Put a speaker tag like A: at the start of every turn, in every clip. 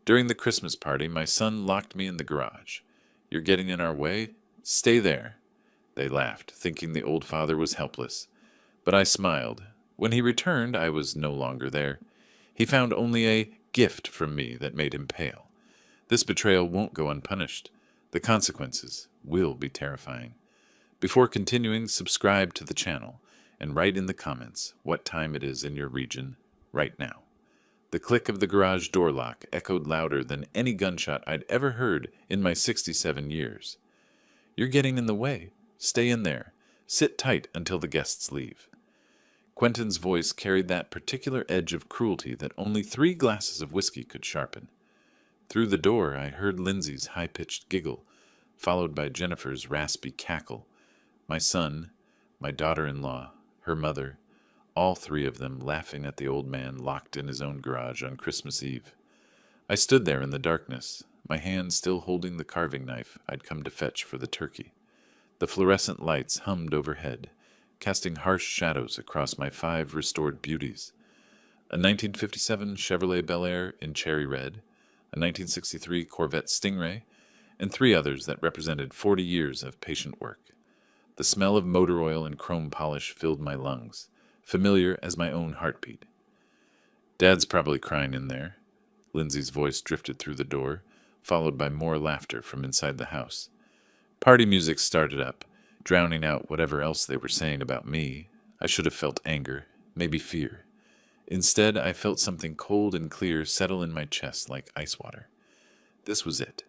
A: During the Christmas party, my son locked me in the garage. You're getting in our way? Stay there. They laughed, thinking the old father was helpless. But I smiled. When he returned, I was no longer there. He found only a gift from me that made him pale. This betrayal won't go unpunished. The consequences will be terrifying. Before continuing, subscribe to the channel and write in the comments what time it is in your region right now. The click of the garage door lock echoed louder than any gunshot I'd ever heard in my 67 years. You're getting in the way. Stay in there. Sit tight until the guests leave. Quentin's voice carried that particular edge of cruelty that only 3 glasses of whiskey could sharpen. Through the door, I heard Lindsay's high-pitched giggle, followed by Jennifer's raspy cackle. My son, my daughter-in-law, her mother, all 3 of them laughing at the old man locked in his own garage on Christmas Eve. I stood there in the darkness, my hand still holding the carving knife I'd come to fetch for the turkey. The fluorescent lights hummed overhead, casting harsh shadows across my 5 restored beauties. A 1957 Chevrolet Bel Air in cherry red, a 1963 Corvette Stingray, and 3 others that represented 40 years of patient work. The smell of motor oil and chrome polish filled my lungs, familiar as my own heartbeat. Dad's probably crying in there. Lindsay's voice drifted through the door, followed by more laughter from inside the house. Party music started up, drowning out whatever else they were saying about me. I should have felt anger, maybe fear. Instead, I felt something cold and clear settle in my chest like ice water. This was it,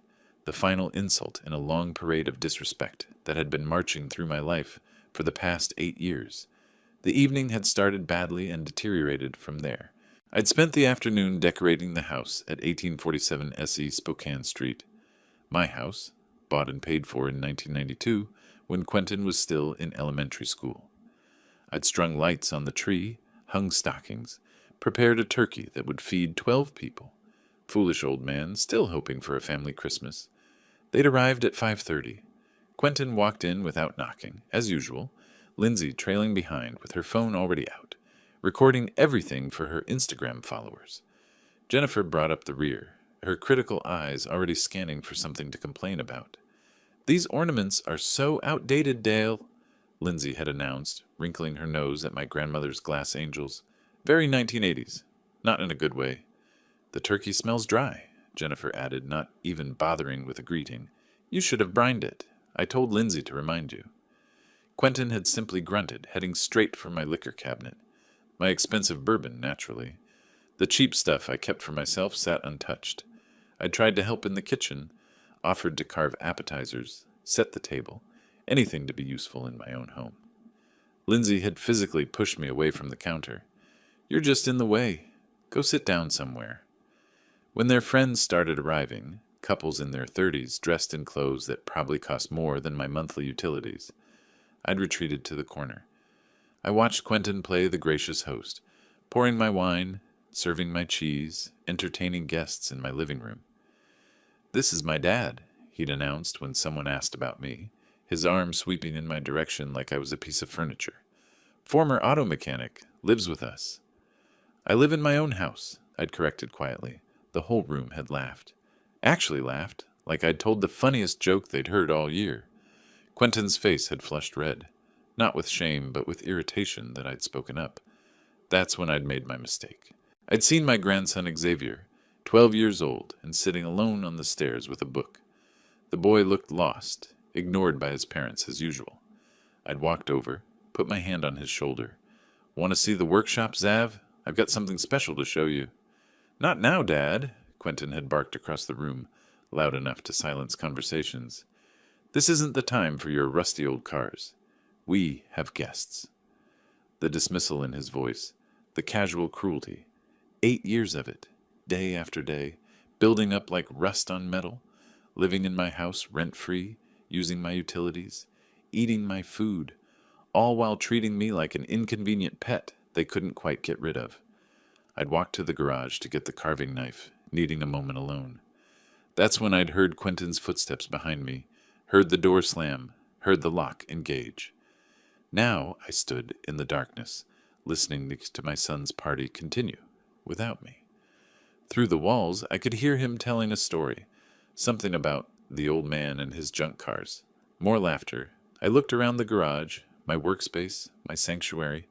A: the final insult in a long parade of disrespect that had been marching through my life for the past 8 years. The evening had started badly and deteriorated from there. I'd spent the afternoon decorating the house at 1847 SE Spokane Street. My house, bought and paid for in 1992, when Quentin was still in elementary school. I'd strung lights on the tree, hung stockings, prepared a turkey that would feed 12 people. Foolish old man, still hoping for a family Christmas. They'd arrived at 5:30. Quentin walked in without knocking, as usual, Lindsay trailing behind with her phone already out, recording everything for her Instagram followers. Jennifer brought up the rear, her critical eyes already scanning for something to complain about. "These ornaments are so outdated, Dale," Lindsay had announced, wrinkling her nose at my grandmother's glass angels. "Very 1980s. Not in a good way." "The turkey smells dry," Jennifer added, not even bothering with a greeting. "You should have brined it. I told Lindsay to remind you." Quentin had simply grunted, heading straight for my liquor cabinet. My expensive bourbon, naturally. The cheap stuff I kept for myself sat untouched. I tried to help in the kitchen, offered to carve appetizers, set the table, anything to be useful in my own home. Lindsay had physically pushed me away from the counter. "You're just in the way. Go sit down somewhere." When their friends started arriving, couples in their 30s dressed in clothes that probably cost more than my monthly utilities, I'd retreated to the corner. I watched Quentin play the gracious host, pouring my wine, serving my cheese, entertaining guests in my living room. "This is my dad," he'd announced when someone asked about me, his arm sweeping in my direction like I was a piece of furniture. "Former auto mechanic, lives with us." "I live in my own house," I'd corrected quietly. The whole room had laughed. Actually laughed, like I'd told the funniest joke they'd heard all year. Quentin's face had flushed red, not with shame, but with irritation that I'd spoken up. That's when I'd made my mistake. I'd seen my grandson Xavier, 12 years old, and sitting alone on the stairs with a book. The boy looked lost, ignored by his parents as usual. I'd walked over, put my hand on his shoulder. "Want to see the workshop, Zav? I've got something special to show you." "Not now, Dad," Quentin had barked across the room, loud enough to silence conversations. "This isn't the time for your rusty old cars. We have guests." The dismissal in his voice, the casual cruelty, 8 years of it, day after day, building up like rust on metal, living in my house rent-free, using my utilities, eating my food, all while treating me like an inconvenient pet they couldn't quite get rid of. I'd walked to the garage to get the carving knife, needing a moment alone. That's when I'd heard Quentin's footsteps behind me, heard the door slam, heard the lock engage. Now I stood in the darkness, listening to my son's party continue, without me. Through the walls, I could hear him telling a story, something about the old man and his junk cars. More laughter. I looked around the garage, my workspace, my sanctuary,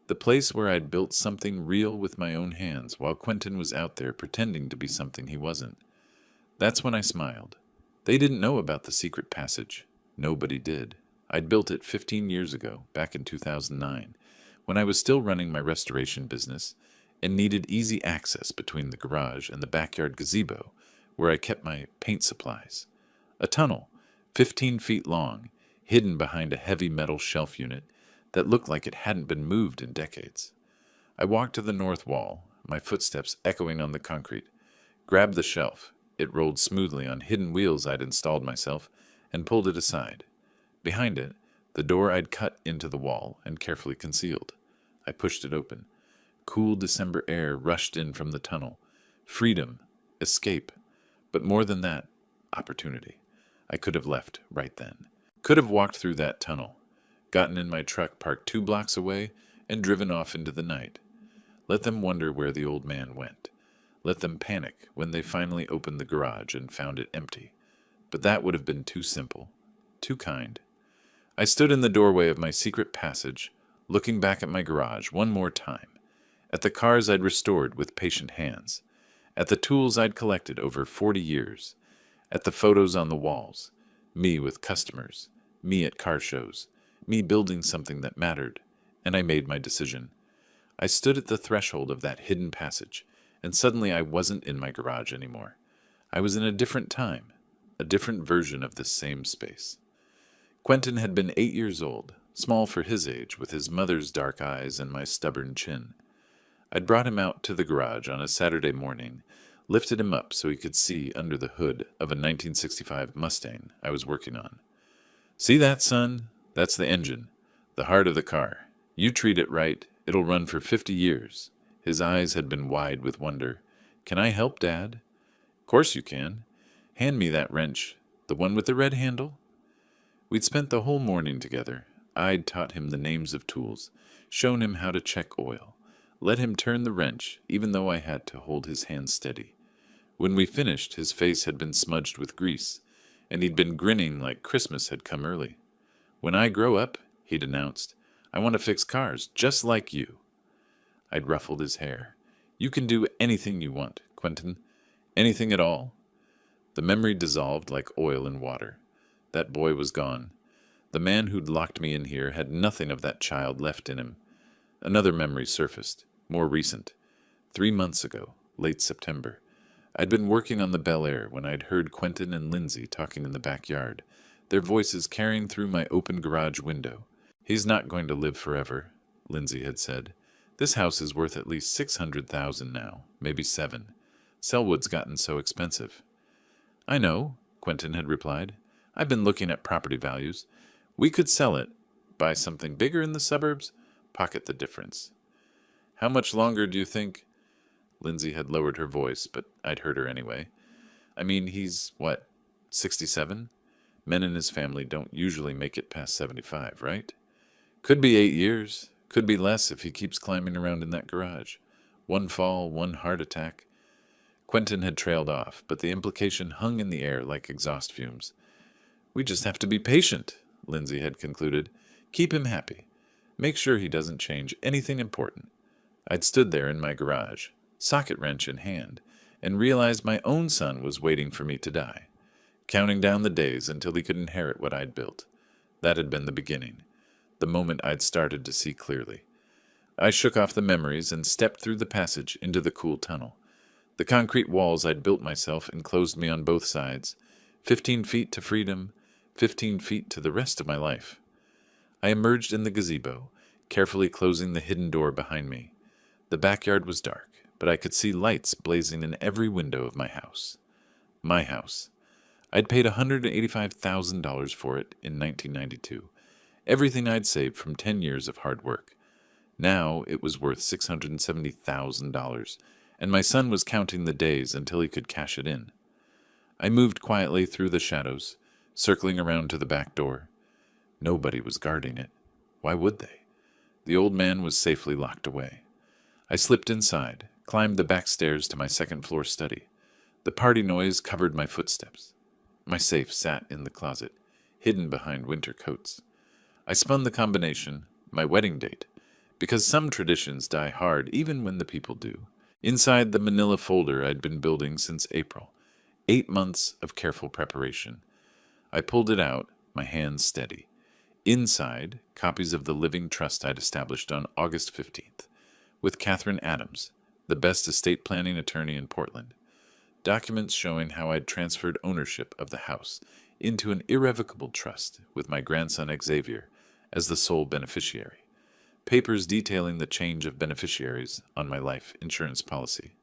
A: the place where I'd built something real with my own hands while Quentin was out there pretending to be something he wasn't. That's when I smiled. They didn't know about the secret passage. Nobody did. I'd built it 15 years ago, back in 2009, when I was still running my restoration business and needed easy access between the garage and the backyard gazebo where I kept my paint supplies. A tunnel, 15 feet long, hidden behind a heavy metal shelf unit that looked like it hadn't been moved in decades. I walked to the north wall, my footsteps echoing on the concrete, grabbed the shelf. It rolled smoothly on hidden wheels I'd installed myself, and pulled it aside. Behind it, the door I'd cut into the wall and carefully concealed. I pushed it open. Cool December air rushed in from the tunnel. Freedom, escape, but more than that, opportunity. I could have left right then. Could have walked through that tunnel, gotten in my truck parked 2 blocks away, and driven off into the night. Let them wonder where the old man went. Let them panic when they finally opened the garage and found it empty. But that would have been too simple, too kind. I stood in the doorway of my secret passage, looking back at my garage one more time, at the cars I'd restored with patient hands, at the tools I'd collected over 40 years, at the photos on the walls, me with customers, me at car shows, me building something that mattered, and I made my decision. I stood at the threshold of that hidden passage, and suddenly I wasn't in my garage anymore. I was in a different time, a different version of this same space. Quentin had been 8 years old, small for his age, with his mother's dark eyes and my stubborn chin. I'd brought him out to the garage on a Saturday morning, lifted him up so he could see under the hood of a 1965 Mustang I was working on. "See that, son? That's the engine, the heart of the car. You treat it right, it'll run for 50 years. His eyes had been wide with wonder. "Can I help, Dad?" "Course you can. Hand me that wrench, the one with the red handle." We'd spent the whole morning together. I'd taught him the names of tools, shown him how to check oil, let him turn the wrench, even though I had to hold his hand steady. When we finished, his face had been smudged with grease, and he'd been grinning like Christmas had come early. "When I grow up," he'd announced, "I want to fix cars just like you." I'd ruffled his hair. "You can do anything you want, Quentin. Anything at all." The memory dissolved like oil in water. That boy was gone. The man who'd locked me in here had nothing of that child left in him. Another memory surfaced, more recent. 3 months ago, late September. I'd been working on the Bel Air when I'd heard Quentin and Lindsay talking in the backyard, their voices carrying through my open garage window. "He's not going to live forever," Lindsay had said. "This house is worth at least $600,000 now, maybe $7. Selwood's gotten so expensive." "I know," Quentin had replied. "I've been looking at property values. We could sell it, buy something bigger in the suburbs, pocket the difference." "How much longer do you think?" Lindsay had lowered her voice, but I'd heard her anyway. "I mean, he's, 67? Men in his family don't usually make it past 75, right? Could be 8 years. Could be less if he keeps climbing around in that garage. One fall, one heart attack." Quentin had trailed off, but the implication hung in the air like exhaust fumes. "We just have to be patient," Lindsay had concluded. "Keep him happy. Make sure he doesn't change anything important." I'd stood there in my garage, socket wrench in hand, and realized my own son was waiting for me to die, counting down the days until he could inherit what I'd built. That had been the beginning, the moment I'd started to see clearly. I shook off the memories and stepped through the passage into the cool tunnel. The concrete walls I'd built myself enclosed me on both sides, 15 feet to freedom, 15 feet to the rest of my life. I emerged in the gazebo, carefully closing the hidden door behind me. The backyard was dark, but I could see lights blazing in every window of my house. My house. I'd paid $185,000 for it in 1992, everything I'd saved from 10 years of hard work. Now it was worth $670,000, and my son was counting the days until he could cash it in. I moved quietly through the shadows, circling around to the back door. Nobody was guarding it. Why would they? The old man was safely locked away. I slipped inside, climbed the back stairs to my second-floor study. The party noise covered my footsteps. My safe sat in the closet, hidden behind winter coats. I spun the combination, my wedding date, because some traditions die hard even when the people do. Inside the manila folder I'd been building since April, 8 months of careful preparation. I pulled it out, my hands steady. Inside, copies of the living trust I'd established on August 15th, with Catherine Adams, the best estate planning attorney in Portland. Documents showing how I'd transferred ownership of the house into an irrevocable trust with my grandson Xavier as the sole beneficiary. Papers detailing the change of beneficiaries on my life insurance policy.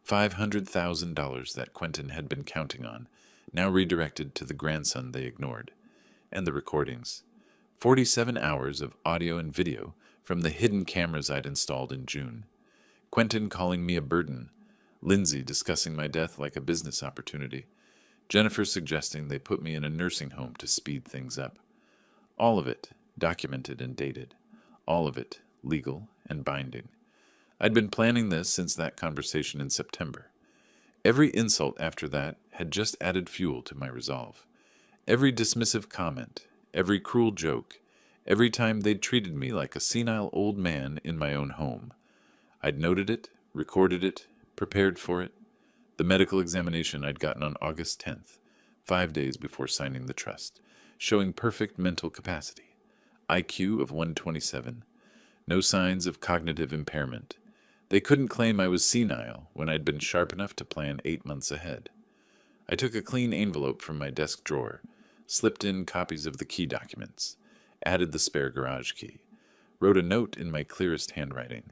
A: $500,000 that Quentin had been counting on, now redirected to the grandson they ignored. And the recordings. 47 hours of audio and video from the hidden cameras I'd installed in June. Quentin calling me a burden. Lindsay discussing my death like a business opportunity. Jennifer suggesting they put me in a nursing home to speed things up. All of it documented and dated. All of it legal and binding. I'd been planning this since that conversation in September. Every insult after that had just added fuel to my resolve. Every dismissive comment, every cruel joke, every time they'd treated me like a senile old man in my own home. I'd noted it, recorded it, prepared for it. The medical examination I'd gotten on August 10th, 5 days before signing the trust, showing perfect mental capacity. IQ of 127. No signs of cognitive impairment. They couldn't claim I was senile when I'd been sharp enough to plan 8 months ahead. I took a clean envelope from my desk drawer, slipped in copies of the key documents, added the spare garage key, wrote a note in my clearest handwriting.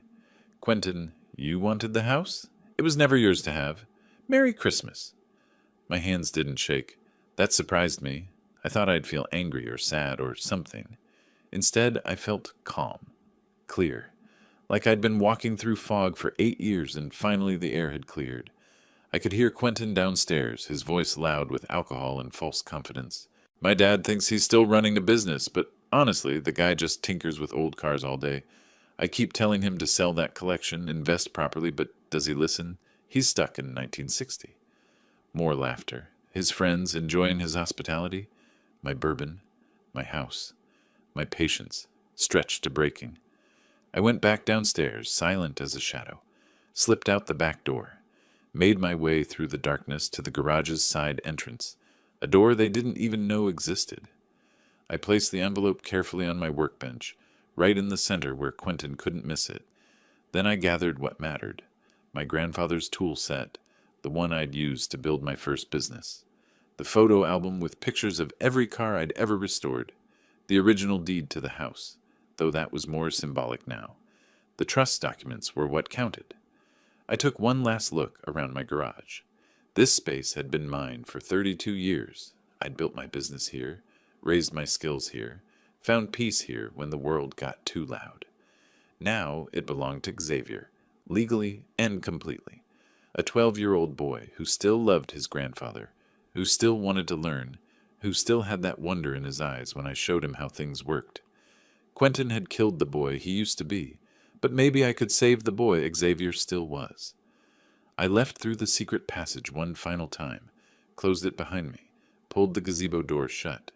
A: Quentin, you wanted the house? It was never yours to have. Merry Christmas. My hands didn't shake. That surprised me. I thought I'd feel angry or sad or something. Instead, I felt calm, clear, like I'd been walking through fog for 8 years and finally the air had cleared. I could hear Quentin downstairs, his voice loud with alcohol and false confidence. My dad thinks he's still running a business, but honestly, the guy just tinkers with old cars all day. I keep telling him to sell that collection, invest properly, but does he listen? He's stuck in 1960. More laughter. His friends enjoying his hospitality. My bourbon. My house. My patience, stretched to breaking. I went back downstairs, silent as a shadow, slipped out the back door, made my way through the darkness to the garage's side entrance, a door they didn't even know existed. I placed the envelope carefully on my workbench, right in the center where Quentin couldn't miss it. Then I gathered what mattered, my grandfather's tool set, the one I'd used to build my first business, the photo album with pictures of every car I'd ever restored, the original deed to the house, though that was more symbolic now. The trust documents were what counted. I took one last look around my garage. This space had been mine for 32 years. I'd built my business here, raised my skills here, found peace here when the world got too loud. Now it belonged to Xavier, legally and completely. A 12-year-old boy who still loved his grandfather, who still wanted to learn, who still had that wonder in his eyes when I showed him how things worked. Quentin had killed the boy he used to be, but maybe I could save the boy Xavier still was. I left through the secret passage one final time, closed it behind me, pulled the gazebo door shut.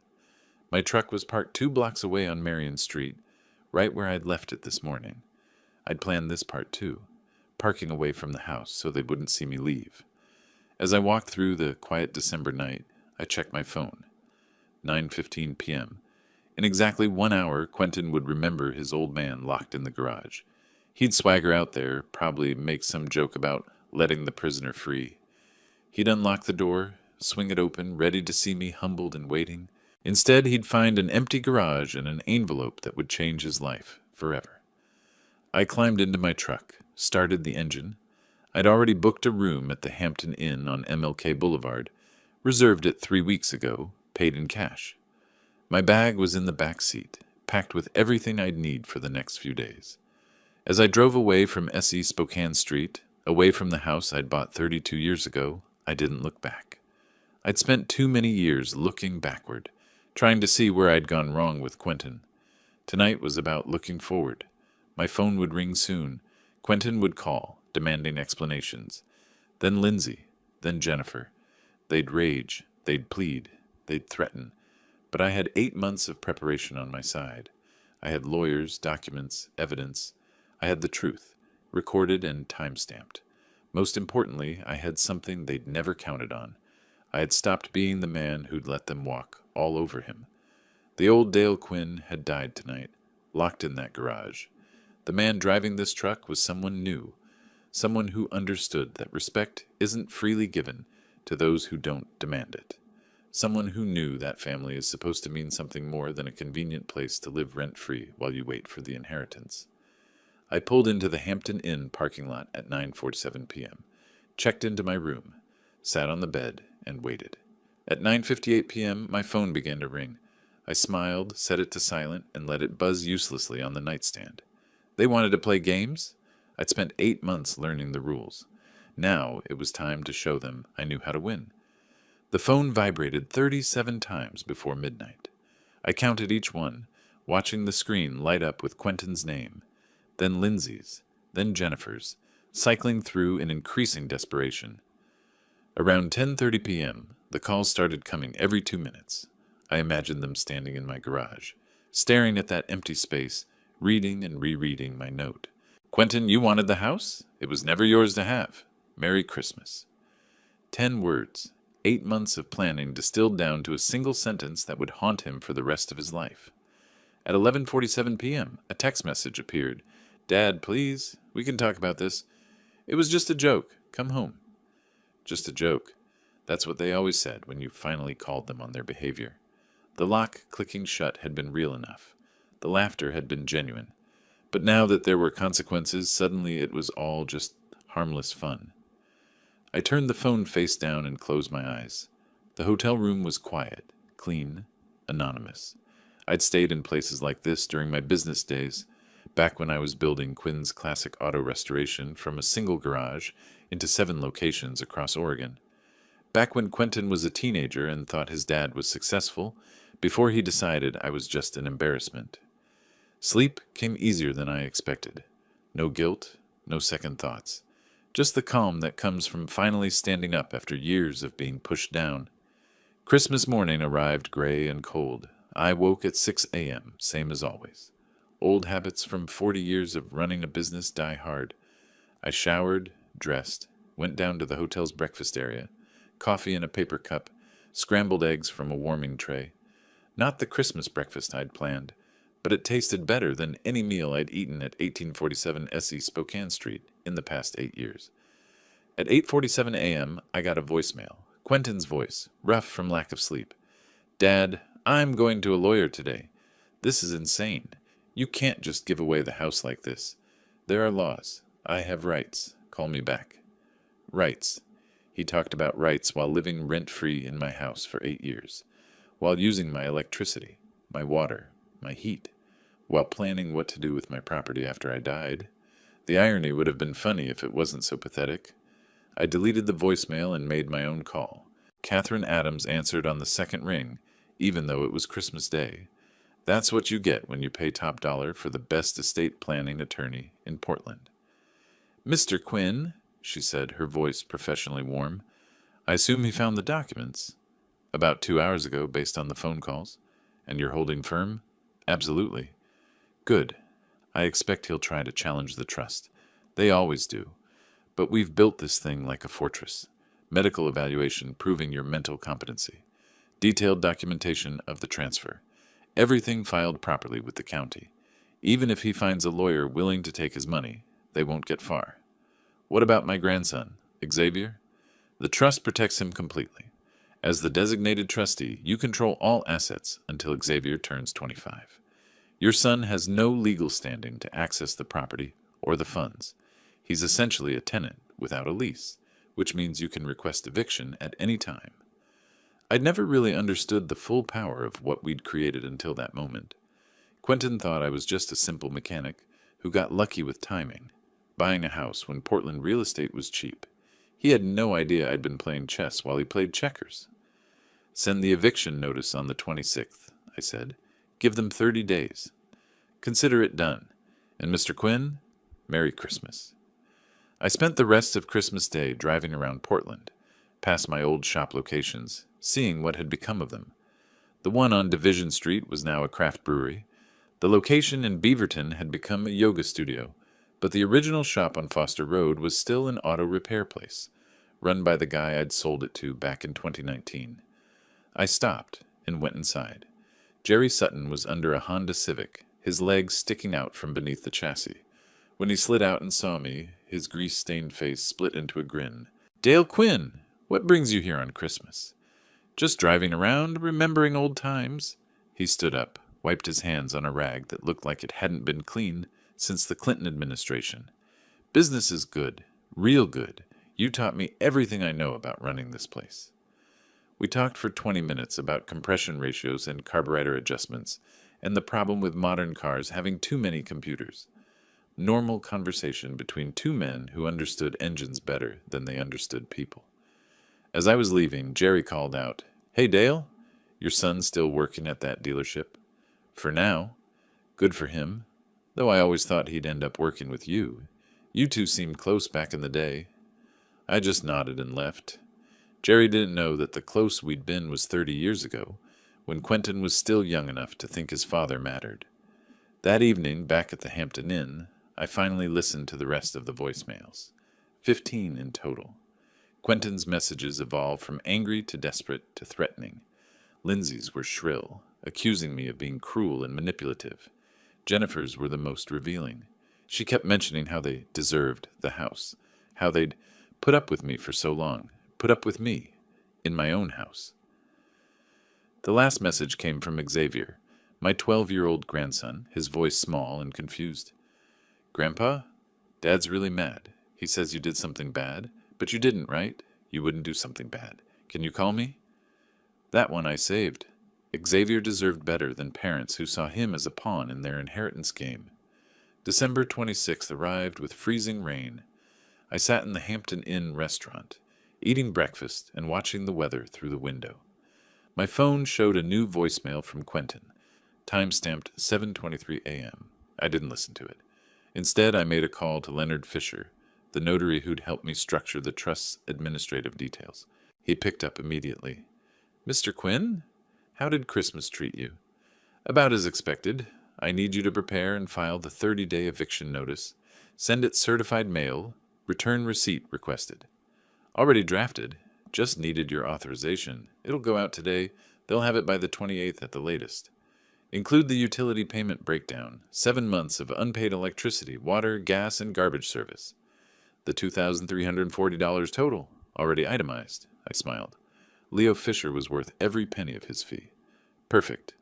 A: My truck was parked 2 blocks away on Marion Street, right where I'd left it this morning. I'd planned this part too, parking away from the house so they wouldn't see me leave. As I walked through the quiet December night, I checked my phone. 9:15 p.m. In exactly 1 hour, Quentin would remember his old man locked in the garage. He'd swagger out there, probably make some joke about letting the prisoner free. He'd unlock the door, swing it open, ready to see me humbled and waiting. Instead, he'd find an empty garage and an envelope that would change his life forever. I climbed into my truck, started the engine. I'd already booked a room at the Hampton Inn on MLK Boulevard, reserved it 3 weeks ago, paid in cash. My bag was in the back seat, packed with everything I'd need for the next few days. As I drove away from SE Spokane Street, away from the house I'd bought 32 years ago, I didn't look back. I'd spent too many years looking backward, trying to see where I'd gone wrong with Quentin. Tonight was about looking forward. My phone would ring soon. Quentin would call, demanding explanations. Then Lindsay, then Jennifer. They'd rage, they'd plead, they'd threaten. But I had 8 months of preparation on my side. I had lawyers, documents, evidence. I had the truth, recorded and time-stamped. Most importantly, I had something they'd never counted on. I had stopped being the man who'd let them walk all over him. The old Dale Quinn had died tonight, locked in that garage. The man driving this truck was someone new, someone who understood that respect isn't freely given to those who don't demand it. Someone who knew that family is supposed to mean something more than a convenient place to live rent-free while you wait for the inheritance. I pulled into the Hampton Inn parking lot at 9:47 p.m., checked into my room, sat on the bed, and waited. At 9:58 p.m., my phone began to ring. I smiled, set it to silent, and let it buzz uselessly on the nightstand. They wanted to play games? I'd spent 8 months learning the rules. Now it was time to show them I knew how to win. The phone vibrated 37 times before midnight. I counted each one, watching the screen light up with Quentin's name, then Lindsay's, then Jennifer's, cycling through in increasing desperation. Around 10:30 p.m., the calls started coming every 2 minutes. I imagined them standing in my garage, staring at that empty space, reading and rereading my note. Quentin, you wanted the house? It was never yours to have. Merry Christmas. 10 words, 8 months of planning distilled down to a single sentence that would haunt him for the rest of his life. At 11:47 p.m., a text message appeared. Dad, please, we can talk about this. It was just a joke. Come home. Just a joke. That's what they always said when you finally called them on their behavior. The lock clicking shut had been real enough. The laughter had been genuine. But now that there were consequences, suddenly it was all just harmless fun. I turned the phone face down and closed my eyes. The hotel room was quiet, clean, anonymous. I'd stayed in places like this during my business days, back when I was building Quinn's classic auto restoration from a single garage into 7 locations across Oregon. Back when Quentin was a teenager and thought his dad was successful, before he decided I was just an embarrassment. Sleep came easier than I expected. No guilt, no second thoughts. Just the calm that comes from finally standing up after years of being pushed down. Christmas morning arrived gray and cold. I woke at 6 a.m., same as always. Old habits from 40 years of running a business die hard. I showered, dressed, went down to the hotel's breakfast area. Coffee in a paper cup, scrambled eggs from a warming tray. Not the Christmas breakfast I'd planned, but it tasted better than any meal I'd eaten at 1847 SE Spokane Street in the past 8 years. At 8:47 a.m., I got a voicemail. Quentin's voice, rough from lack of sleep. Dad, I'm going to a lawyer today. This is insane. You can't just give away the house like this. There are laws. I have rights. Call me back. Rights. He talked about rights while living rent-free in my house for 8 years, while using my electricity, my water, my heat, while planning what to do with my property after I died. The irony would have been funny if it wasn't so pathetic. I deleted the voicemail and made my own call. Catherine Adams answered on the second ring, even though it was Christmas Day. That's what you get when you pay top dollar for the best estate planning attorney in Portland. Mr. Quinn, she said, her voice professionally warm. I assume he found the documents. About 2 hours ago, based on the phone calls. And you're holding firm? Absolutely. Good. I expect he'll try to challenge the trust. They always do. But we've built this thing like a fortress. Medical evaluation proving your mental competency. Detailed documentation of the transfer. Everything filed properly with the county. Even if he finds a lawyer willing to take his money, they won't get far. What about my grandson, Xavier? The trust protects him completely. As the designated trustee, you control all assets until Xavier turns 25. Your son has no legal standing to access the property or the funds. He's essentially a tenant without a lease, which means you can request eviction at any time. I'd never really understood the full power of what we'd created until that moment. Quentin thought I was just a simple mechanic who got lucky with timing, buying a house when Portland real estate was cheap. He had no idea I'd been playing chess while he played checkers. Send the eviction notice on the 26th, I said. Give them 30 days. Consider it done. And Mr. Quinn, Merry Christmas. I spent the rest of Christmas Day driving around Portland, past my old shop locations, seeing what had become of them. The one on Division Street was now a craft brewery. The location in Beaverton had become a yoga studio, but the original shop on Foster Road was still an auto repair place, run by the guy I'd sold it to back in 2019. I stopped and went inside. Jerry Sutton was under a Honda Civic, his legs sticking out from beneath the chassis. When he slid out and saw me, his grease-stained face split into a grin. "Dale Quinn, what brings you here on Christmas?" "Just driving around, remembering old times." He stood up, wiped his hands on a rag that looked like it hadn't been cleaned since the Clinton administration. "Business is good, real good. You taught me everything I know about running this place." We talked for 20 minutes about compression ratios and carburetor adjustments, and the problem with modern cars having too many computers. Normal conversation between two men who understood engines better than they understood people. As I was leaving, Jerry called out, "Hey Dale, your son's still working at that dealership?" "For now." "Good for him. Though I always thought he'd end up working with you. You two seemed close back in the day." I just nodded and left. Jerry didn't know that the close we'd been was 30 years ago, when Quentin was still young enough to think his father mattered. That evening, back at the Hampton Inn, I finally listened to the rest of the voicemails. 15 in total. Quentin's messages evolved from angry to desperate to threatening. Lindsay's were shrill, accusing me of being cruel and manipulative. Jennifer's were the most revealing. She kept mentioning how they deserved the house, how they'd put up with me for so long, put up with me, in my own house. The last message came from Xavier, my 12-year-old grandson, his voice small and confused. "Grandpa, Dad's really mad. He says you did something bad, but you didn't, right? You wouldn't do something bad. Can you call me?" That one I saved. Xavier deserved better than parents who saw him as a pawn in their inheritance game. December 26th arrived with freezing rain. I sat in the Hampton Inn restaurant, eating breakfast and watching the weather through the window. My phone showed a new voicemail from Quentin, time-stamped 7:23 a.m. I didn't listen to it. Instead, I made a call to Leonard Fisher, the notary who'd helped me structure the trust's administrative details. He picked up immediately. "Mr. Quinn, how did Christmas treat you?" "About as expected. I need you to prepare and file the 30-day eviction notice. Send it certified mail. Return receipt requested." "Already drafted. Just needed your authorization. It'll go out today. They'll have it by the 28th at the latest. Include the utility payment breakdown. 7 months of unpaid electricity, water, gas, and garbage service. The $2,340 total. Already itemized." I smiled. Leo Fisher was worth every penny of his fee. "Perfect.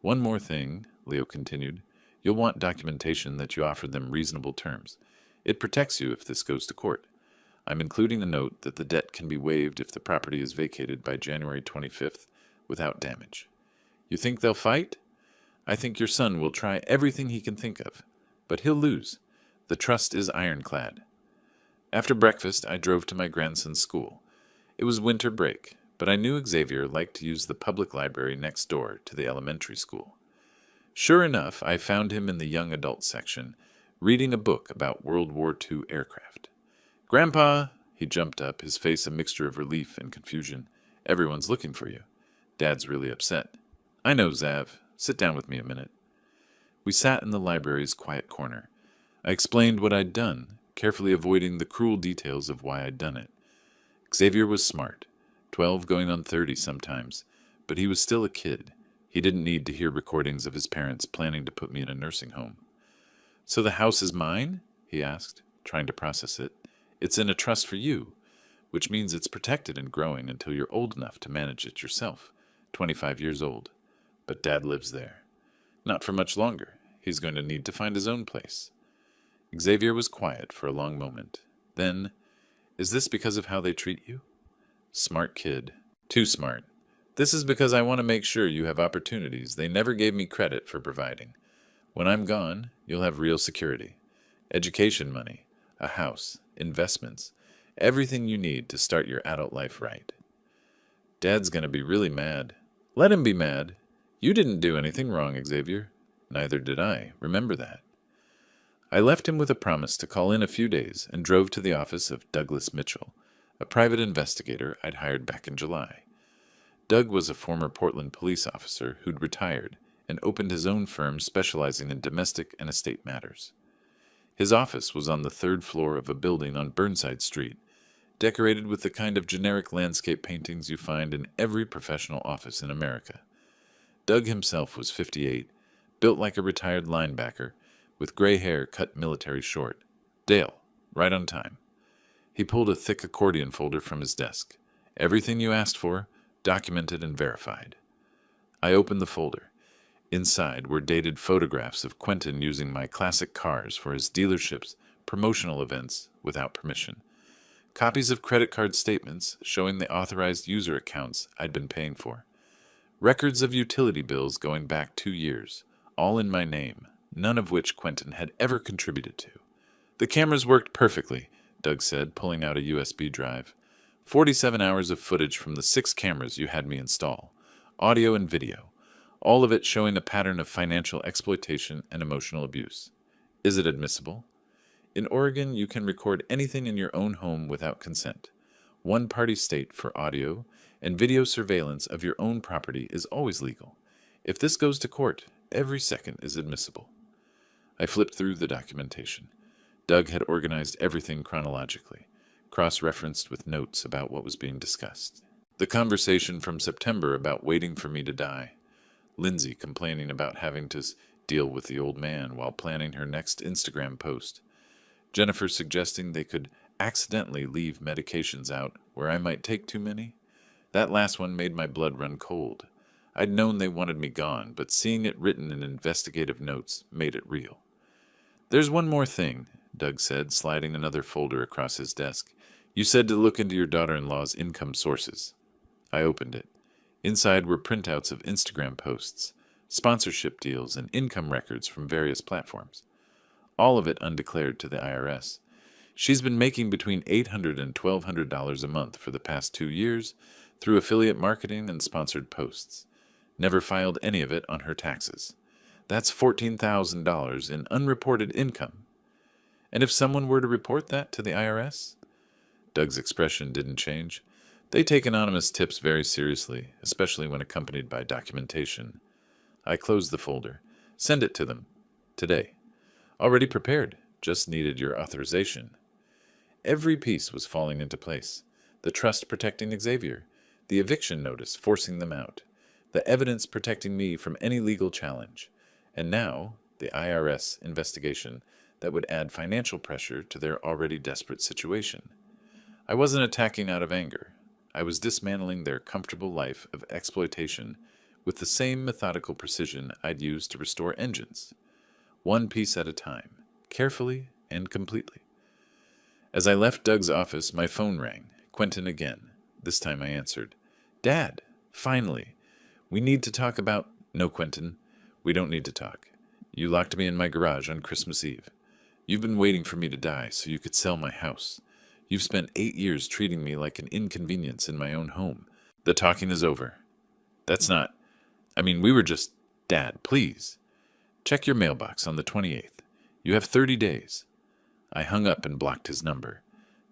A: One more thing," Leo continued. "You'll want documentation that you offered them reasonable terms. It protects you if this goes to court. I'm including a note that the debt can be waived if the property is vacated by January 25th without damage. You think they'll fight? I think your son will try everything he can think of, but he'll lose. The trust is ironclad." After breakfast, I drove to my grandson's school. It was winter break, but I knew Xavier liked to use the public library next door to the elementary school. Sure enough, I found him in the young adult section, reading a book about World War II aircraft. "Grandpa!" He jumped up, his face a mixture of relief and confusion. "Everyone's looking for you. Dad's really upset." "I know, Zav. Sit down with me a minute." We sat in the library's quiet corner. I explained what I'd done, carefully avoiding the cruel details of why I'd done it. Xavier was smart, 12 going on 30 sometimes, but he was still a kid. He didn't need to hear recordings of his parents planning to put me in a nursing home. "So the house is mine?" he asked, trying to process it. "It's in a trust for you, which means it's protected and growing until you're old enough to manage it yourself, 25 years old. But Dad lives there. Not for much longer. He's going to need to find his own place." Xavier was quiet for a long moment. Then, "Is this because of how they treat you?" "Smart kid. Too smart. This is because I want to make sure you have opportunities they never gave me credit for providing. When I'm gone, you'll have real security. Education money, a house, investments, everything you need to start your adult life right." "Dad's going to be really mad." "Let him be mad. You didn't do anything wrong, Xavier." "Neither did I. Remember that." I left him with a promise to call in a few days and drove to the office of Douglas Mitchell, a private investigator I'd hired back in July. Doug was a former Portland police officer who'd retired and opened his own firm specializing in domestic and estate matters. His office was on the third floor of a building on Burnside Street, decorated with the kind of generic landscape paintings you find in every professional office in America. Doug himself was 58, built like a retired linebacker, with gray hair cut military short. Dale, right on time. He pulled a thick accordion folder from his desk. Everything you asked for, documented and verified. I opened the folder. Inside were dated photographs of Quentin using my classic cars for his dealership's promotional events without permission. Copies of credit card statements showing the authorized user accounts I'd been paying for. Records of utility bills going back 2 years, all in my name, none of which Quentin had ever contributed to. The cameras worked perfectly, Doug said, pulling out a USB drive. 47 hours of footage from the 6 cameras you had me install, audio and video, all of it showing a pattern of financial exploitation and emotional abuse. Is it admissible? In Oregon, you can record anything in your own home without consent. One-party state for audio and video surveillance of your own property is always legal. If this goes to court, every second is admissible. I flipped through the documentation. Doug had organized everything chronologically, cross-referenced with notes about what was being discussed. The conversation from September about waiting for me to die. Lindsay complaining about having to deal with the old man while planning her next Instagram post. Jennifer suggesting they could accidentally leave medications out where I might take too many. That last one made my blood run cold. I'd known they wanted me gone, but seeing it written in investigative notes made it real. There's one more thing, Doug said, sliding another folder across his desk. You said to look into your daughter-in-law's income sources. I opened it. Inside were printouts of Instagram posts, sponsorship deals, and income records from various platforms. All of it undeclared to the IRS. She's been making between $800 and $1,200 a month for the past 2 years through affiliate marketing and sponsored posts. Never filed any of it on her taxes. That's $14,000 in unreported income. And if someone were to report that to the IRS? Doug's expression didn't change. They take anonymous tips very seriously, especially when accompanied by documentation. I closed the folder. Send it to them. Today. Already prepared. Just needed your authorization. Every piece was falling into place. The trust protecting Xavier. The eviction notice forcing them out. The evidence protecting me from any legal challenge. And now, the IRS investigation that would add financial pressure to their already desperate situation. I wasn't attacking out of anger. I was dismantling their comfortable life of exploitation with the same methodical precision I'd used to restore engines. One piece at a time, carefully and completely. As I left Doug's office, my phone rang. Quentin again. This time I answered. Dad, finally. We need to talk about... No, Quentin, we don't need to talk. You locked me in my garage on Christmas Eve. You've been waiting for me to die so you could sell my house. You've spent 8 years treating me like an inconvenience in my own home. The talking is over. That's not... we were just... Dad, please. Check your mailbox on the 28th. You have 30 days. I hung up and blocked his number.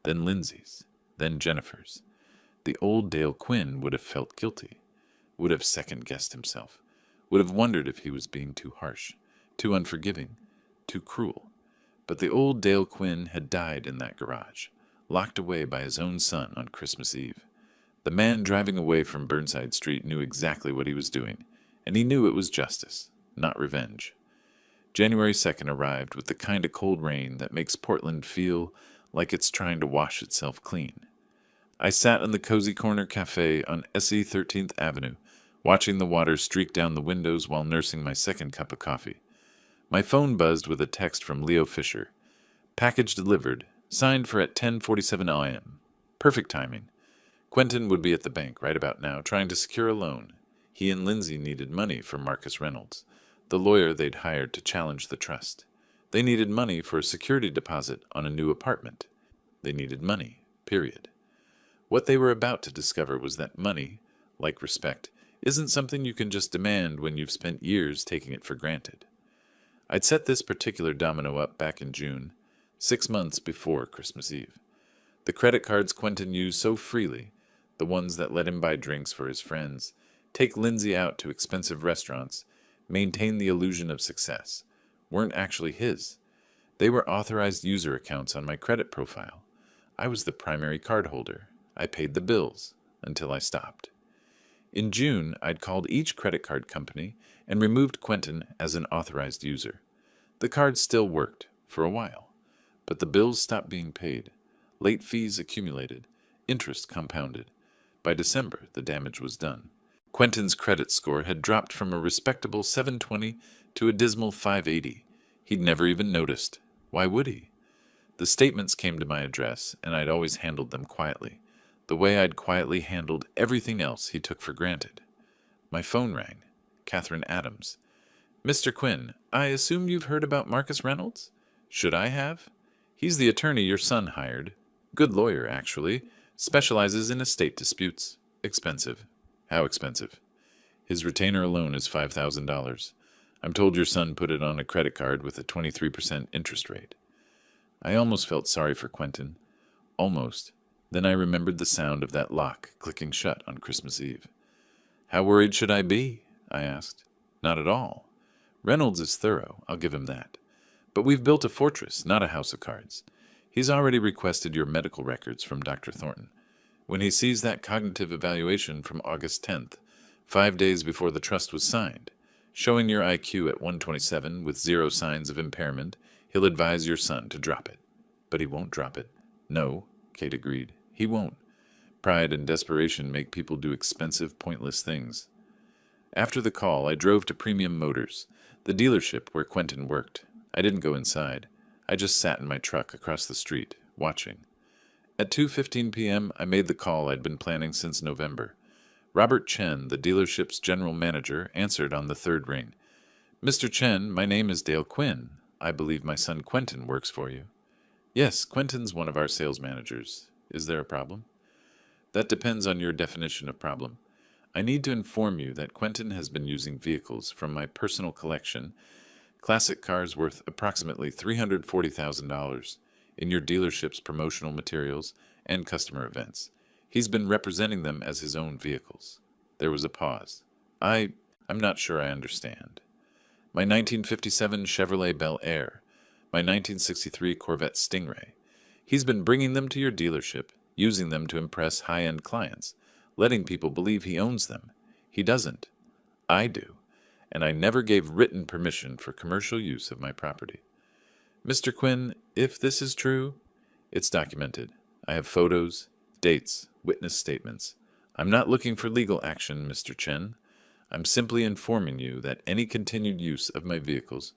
A: Then Lindsay's. Then Jennifer's. The old Dale Quinn would have felt guilty. Would have second-guessed himself. Would have wondered if he was being too harsh, too unforgiving, too cruel. But the old Dale Quinn had died in that garage, locked away by his own son on Christmas Eve. The man driving away from Burnside Street knew exactly what he was doing, and he knew it was justice, not revenge. January 2nd arrived with the kind of cold rain that makes Portland feel like it's trying to wash itself clean. I sat in the Cozy Corner Cafe on SE 13th Avenue, watching the water streak down the windows while nursing my second cup of coffee. My phone buzzed with a text from Leo Fisher. Package delivered, signed for at 10:47 a.m. Perfect timing. Quentin would be at the bank right about now, trying to secure a loan. He and Lindsay needed money for Marcus Reynolds, the lawyer they'd hired to challenge the trust. They needed money for a security deposit on a new apartment. They needed money, period. What they were about to discover was that money, like respect, isn't something you can just demand when you've spent years taking it for granted. I'd set this particular domino up back in June, 6 months before Christmas Eve. The credit cards Quentin used so freely, the ones that let him buy drinks for his friends, take Lindsay out to expensive restaurants, maintain the illusion of success, weren't actually his. They were authorized user accounts on my credit profile. I was the primary cardholder. I paid the bills until I stopped. In June, I'd called each credit card company and removed Quentin as an authorized user. The cards still worked for a while, but the bills stopped being paid. Late fees accumulated. Interest compounded. By December, the damage was done. Quentin's credit score had dropped from a respectable 720 to a dismal 580. He'd never even noticed. Why would he? The statements came to my address, and I'd always handled them quietly, the way I'd quietly handled everything else he took for granted. My phone rang. Catherine Adams. "Mr. Quinn, I assume you've heard about Marcus Reynolds? Should I have? He's the attorney your son hired. Good lawyer, actually. Specializes in estate disputes. Expensive." "How expensive?" "His retainer alone is $5,000. I'm told your son put it on a credit card with a 23% interest rate." I almost felt sorry for Quentin. Almost. Then I remembered the sound of that lock clicking shut on Christmas Eve. "How worried should I be?" I asked. "Not at all. Reynolds is thorough, I'll give him that. But we've built a fortress, not a house of cards. He's already requested your medical records from Dr. Thornton. When he sees that cognitive evaluation from August 10th, 5 days before the trust was signed, showing your IQ at 127 with 0 signs of impairment, he'll advise your son to drop it." "But he won't drop it." "No," Kate agreed. "He won't. Pride and desperation make people do expensive, pointless things." After the call, I drove to Premium Motors, the dealership where Quentin worked. I didn't go inside. I just sat in my truck across the street, watching. At 2:15 p.m., I made the call I'd been planning since November. Robert Chen, the dealership's general manager, answered on the third ring. "Mr. Chen, my name is Dale Quinn. I believe my son Quentin works for you." "Yes, Quentin's one of our sales managers. Is there a problem?" "That depends on your definition of problem. I need to inform you that Quentin has been using vehicles from my personal collection, classic cars worth approximately $340,000, in your dealership's promotional materials and customer events. He's been representing them as his own vehicles." There was a pause. I'm not sure I understand." "My 1957 Chevrolet Bel Air, my 1963 Corvette Stingray. He's been bringing them to your dealership, using them to impress high-end clients, letting people believe he owns them. He doesn't. I do. And I never gave written permission for commercial use of my property." "Mr. Quinn, if this is true—" "It's documented. I have photos, dates, witness statements. I'm not looking for legal action, Mr. Chen. I'm simply informing you that any continued use of my vehicles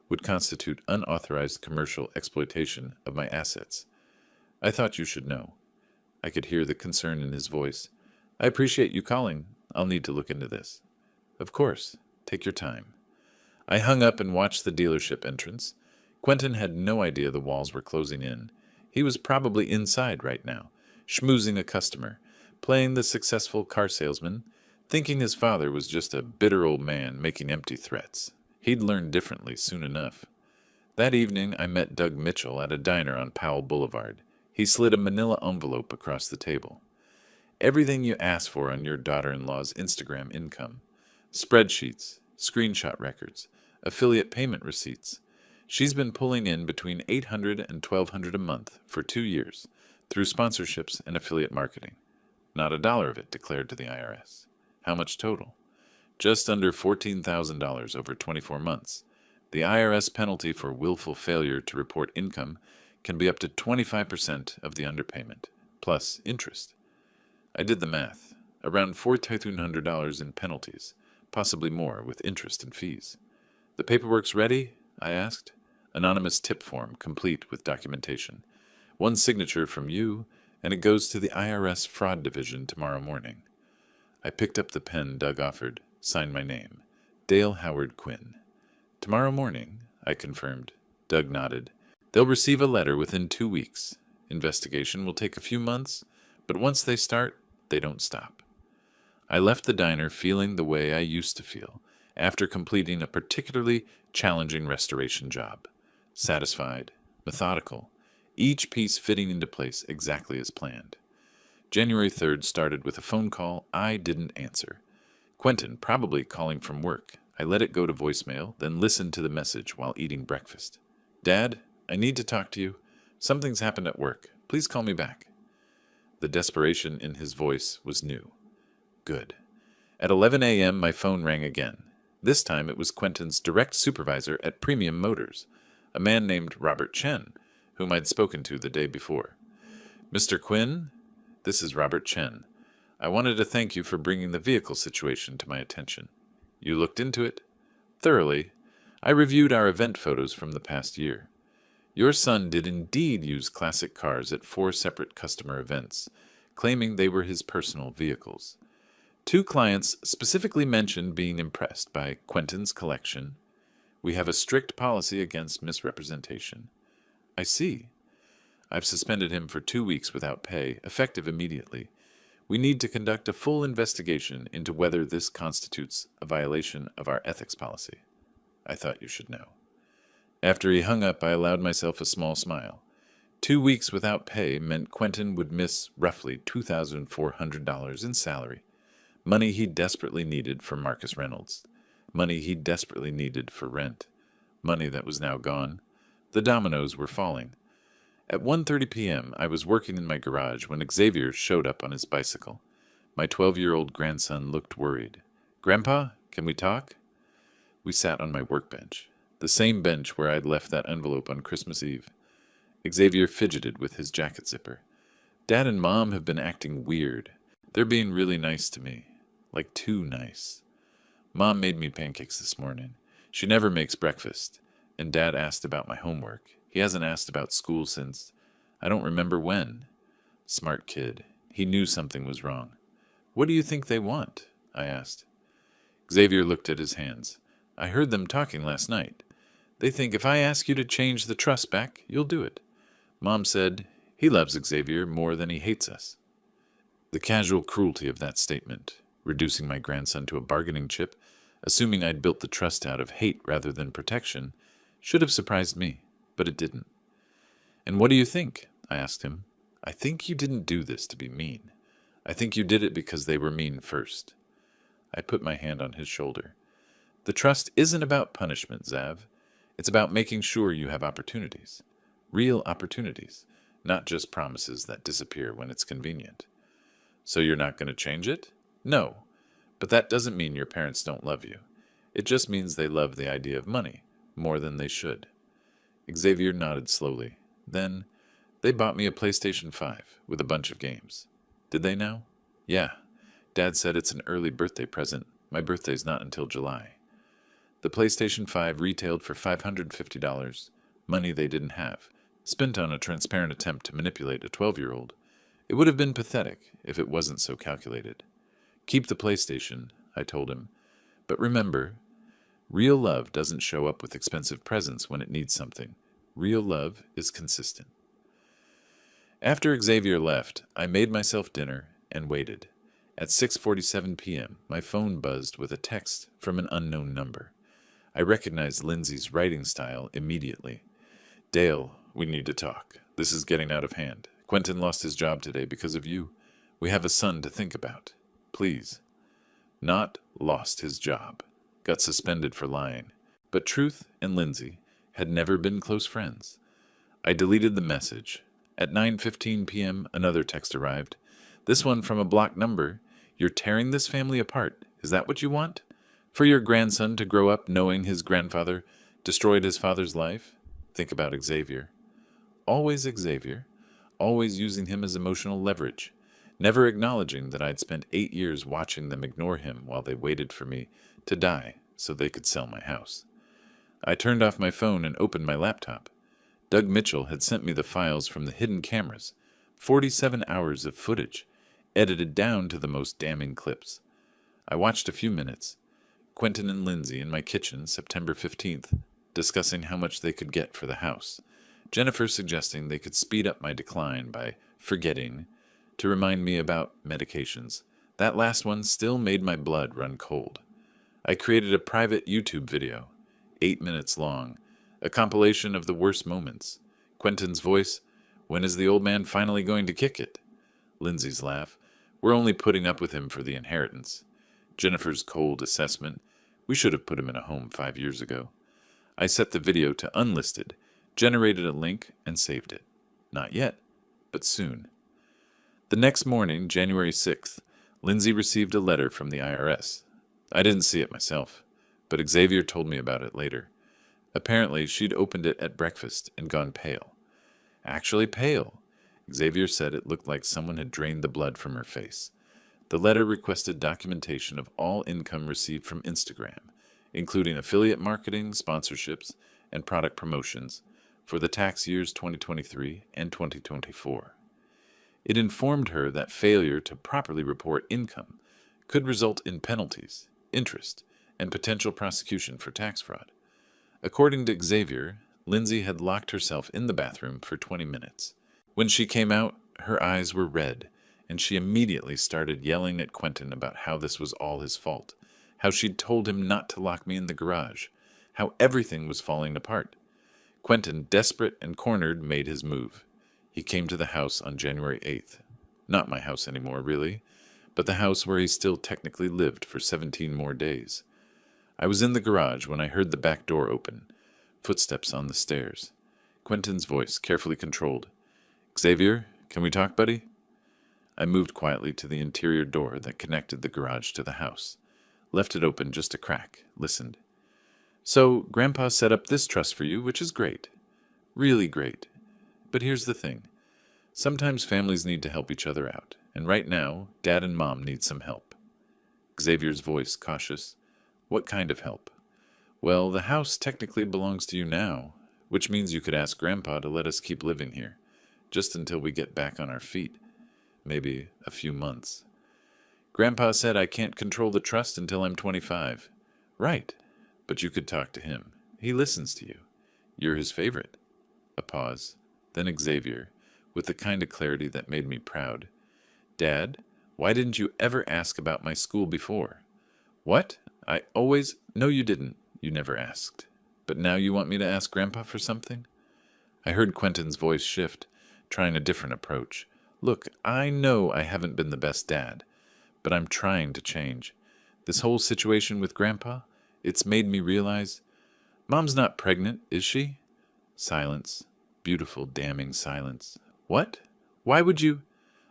A: would constitute unauthorized commercial exploitation of my assets. I thought you should know." I could hear the concern in his voice. "I appreciate you calling. I'll need to look into this." "Of course. Take your time." I hung up and watched the dealership entrance. Quentin had no idea the walls were closing in. He was probably inside right now, schmoozing a customer, playing the successful car salesman, thinking his father was just a bitter old man making empty threats. He'd learn differently soon enough. That evening, I met Doug Mitchell at a diner on Powell Boulevard. He slid a manila envelope across the table. "Everything you asked for on your daughter-in-law's Instagram income. Spreadsheets, screenshot records, affiliate payment receipts. She's been pulling in between $800 and $1,200 a month for 2 years through sponsorships and affiliate marketing. Not a dollar of it declared to the IRS. How much total? Just under $14,000 over 24 months. The IRS penalty for willful failure to report income can be up to 25% of the underpayment, plus interest." I did the math. Around $4,200 in penalties, possibly more with interest and fees. "The paperwork's ready?" I asked. "Anonymous tip form, complete with documentation. 1 signature from you, and it goes to the IRS Fraud Division tomorrow morning." I picked up the pen Doug offered, signed my name. Dale Howard Quinn. "Tomorrow morning," I confirmed. Doug nodded. "They'll receive a letter within 2 weeks. Investigation will take a few months, but once they start, they don't stop." I left the diner feeling the way I used to feel after completing a particularly challenging restoration job. Satisfied, methodical, each piece fitting into place exactly as planned. January 3rd started with a phone call I didn't answer. Quentin, probably calling from work. I let it go to voicemail, then listened to the message while eating breakfast. Dad, I need to talk to you. Something's happened at work. Please call me back. The desperation in his voice was new. Good. At 11 a.m., my phone rang again. This time it was Quentin's direct supervisor at Premium Motors, a man named Robert Chen, whom I'd spoken to the day before. Mr. Quinn, this is Robert Chen. I wanted to thank you for bringing the vehicle situation to my attention. You looked into it? Thoroughly. I reviewed our event photos from the past year. Your son did indeed use classic cars at 4 separate customer events, claiming they were his personal vehicles. 2 clients specifically mentioned being impressed by Quentin's collection. We have a strict policy against misrepresentation. I see. I've suspended him for 2 weeks without pay, effective immediately. We need to conduct a full investigation into whether this constitutes a violation of our ethics policy. I thought you should know. After he hung up, I allowed myself a small smile. 2 weeks without pay meant Quentin would miss roughly $2,400 in salary, money he desperately needed for Marcus Reynolds, money he desperately needed for rent, money that was now gone. The dominoes were falling. At 1:30 p.m., I was working in my garage when Xavier showed up on his bicycle. My 12-year-old grandson looked worried. Grandpa, can we talk? We sat on my workbench, the same bench where I'd left that envelope on Christmas Eve. Xavier fidgeted with his jacket zipper. Dad and Mom have been acting weird. They're being really nice to me. Like too nice. Mom made me pancakes this morning. She never makes breakfast. And Dad asked about my homework. He hasn't asked about school since I don't remember when. Smart kid. He knew something was wrong. What do you think they want? I asked. Xavier looked at his hands. I heard them talking last night. They think if I ask you to change the trust back, you'll do it. Mom said he loves Xavier more than he hates us. The casual cruelty of that statement, reducing my grandson to a bargaining chip, assuming I'd built the trust out of hate rather than protection, should have surprised me, but it didn't. And what do you think? I asked him. I think you didn't do this to be mean. I think you did it because they were mean first. I put my hand on his shoulder. The trust isn't about punishment, Zav. It's about making sure you have opportunities. Real opportunities, not just promises that disappear when it's convenient. So you're not going to change it? No. But that doesn't mean your parents don't love you. It just means they love the idea of money more than they should. Xavier nodded slowly. Then, they bought me a PlayStation 5 with a bunch of games. Did they now? Yeah. Dad said it's an early birthday present. My birthday's not until July. The PlayStation 5 retailed for $550, money they didn't have, spent on a transparent attempt to manipulate a 12-year-old. It would have been pathetic if it wasn't so calculated. Keep the PlayStation, I told him. But remember, real love doesn't show up with expensive presents when it needs something. Real love is consistent. After Xavier left, I made myself dinner and waited. At 6:47 p.m., my phone buzzed with a text from an unknown number. I recognized Lindsay's writing style immediately. Dale, we need to talk. This is getting out of hand. Quentin lost his job today because of you. We have a son to think about. Please. Not lost his job. Got suspended for lying. But Truth and Lindsay had never been close friends. I deleted the message. At 9:15 p.m., another text arrived. This one from a blocked number. You're tearing this family apart. Is that what you want? For your grandson to grow up knowing his grandfather destroyed his father's life? Think about Xavier. Always Xavier. Always using him as emotional leverage. Never acknowledging that I'd spent 8 years watching them ignore him while they waited for me to die so they could sell my house. I turned off my phone and opened my laptop. Doug Mitchell had sent me the files from the hidden cameras, 47 hours of footage, edited down to the most damning clips. I watched a few minutes. Quentin and Lindsay in my kitchen, September 15th, discussing how much they could get for the house. Jennifer suggesting they could speed up my decline by forgetting to remind me about medications. That last one still made my blood run cold. I created a private YouTube video, 8 minutes long, a compilation of the worst moments. Quentin's voice, "When is the old man finally going to kick it?" Lindsay's laugh, "We're only putting up with him for the inheritance." Jennifer's cold assessment, "We should have put him in a home 5 years ago." I set the video to unlisted, generated a link, and saved it. Not yet, but soon. The next morning, January 6th, Lindsay received a letter from the IRS. I didn't see it myself, but Xavier told me about it later. Apparently, she'd opened it at breakfast and gone pale. Actually pale. Xavier said it looked like someone had drained the blood from her face. The letter requested documentation of all income received from Instagram, including affiliate marketing, sponsorships, and product promotions for the tax years 2023 and 2024. It informed her that failure to properly report income could result in penalties, interest, and potential prosecution for tax fraud. According to Xavier, Lindsay had locked herself in the bathroom for 20 minutes. When she came out, her eyes were red, and she immediately started yelling at Quentin about how this was all his fault, how she'd told him not to lock me in the garage, how everything was falling apart. Quentin, desperate and cornered, made his move. He came to the house on January 8th. Not my house anymore, really, but the house where he still technically lived for 17 more days. I was in the garage when I heard the back door open, footsteps on the stairs. Quentin's voice, carefully controlled. "Xavier, can we talk, buddy?" I moved quietly to the interior door that connected the garage to the house, left it open just a crack, listened. "So, Grandpa set up this trust for you, which is great. Really great. But here's the thing. Sometimes families need to help each other out, and right now, Dad and Mom need some help." Xavier's voice, cautious. "What kind of help?" "Well, the house technically belongs to you now, which means you could ask Grandpa to let us keep living here, just until we get back on our feet. Maybe a few months." "Grandpa said I can't control the trust until I'm 25. "Right, but you could talk to him. He listens to you. You're his favorite." A pause. Then Xavier, with the kind of clarity that made me proud. "Dad, why didn't you ever ask about my school before?" "What? I always—" "No, you didn't. You never asked. But now you want me to ask Grandpa for something?" I heard Quentin's voice shift, trying a different approach. "Look, I know I haven't been the best dad, but I'm trying to change. This whole situation with Grandpa, it's made me realize— Mom's not pregnant, is she?" Silence. Beautiful, damning silence. "What? Why would you—"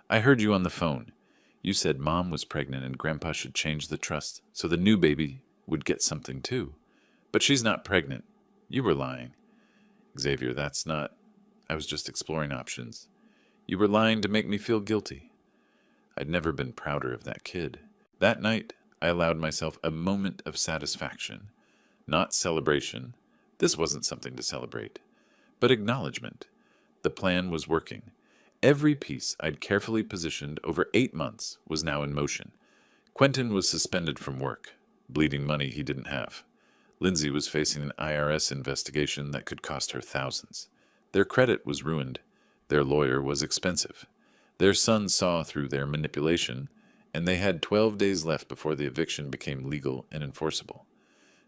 A: "I heard you on the phone. You said Mom was pregnant and Grandpa should change the trust so the new baby would get something too. But she's not pregnant. You were lying." "Xavier, that's not—" "I was just exploring options. You were lying to make me feel guilty." I'd never been prouder of that kid. That night, I allowed myself a moment of satisfaction. Not celebration. This wasn't something to celebrate. But acknowledgement. The plan was working. Every piece I'd carefully positioned over 8 months was now in motion. Quentin was suspended from work, bleeding money he didn't have. Lindsay was facing an IRS investigation that could cost her thousands. Their credit was ruined. Their lawyer was expensive. Their son saw through their manipulation, and they had 12 days left before the eviction became legal and enforceable.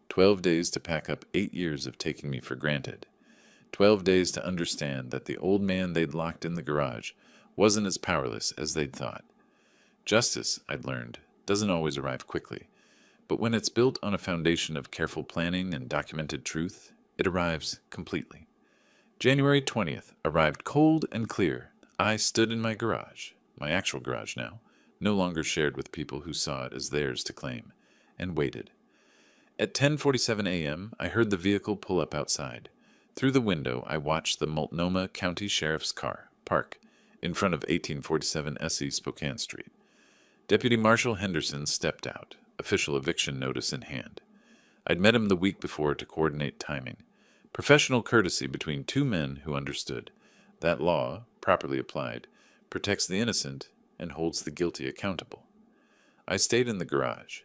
A: 12 days to pack up 8 years of taking me for granted. 12 days to understand that the old man they'd locked in the garage wasn't as powerless as they'd thought. Justice, I'd learned, doesn't always arrive quickly, but when it's built on a foundation of careful planning and documented truth, it arrives completely. January 20th arrived cold and clear. I stood in my garage, my actual garage now, no longer shared with people who saw it as theirs to claim, and waited. At 10:47 a.m., I heard the vehicle pull up outside. Through the window, I watched the Multnomah County Sheriff's car park in front of 1847 SE Spokane Street. Deputy Marshal Henderson stepped out, official eviction notice in hand. I'd met him the week before to coordinate timing. Professional courtesy between two men who understood. That law, properly applied, protects the innocent and holds the guilty accountable. I stayed in the garage.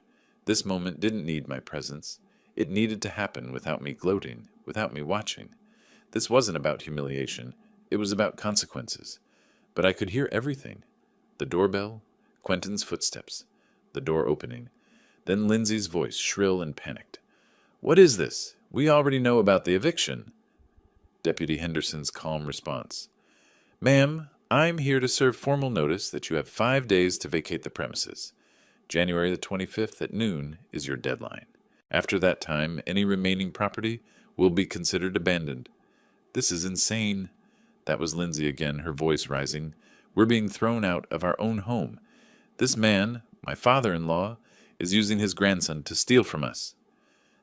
A: This moment didn't need my presence. It needed to happen without me gloating, without me watching. This wasn't about humiliation. It was about consequences. But I could hear everything. The doorbell, Quentin's footsteps, the door opening. Then Lindsay's voice, shrill and panicked. "What is this? We already know about the eviction." Deputy Henderson's calm response. "Ma'am, I'm here to serve formal notice that you have 5 days to vacate the premises. January the 25th at noon is your deadline. After that time, any remaining property will be considered abandoned." "This is insane." That was Lindsay again, her voice rising. "We're being thrown out of our own home. This man, my father-in-law, is using his grandson to steal from us."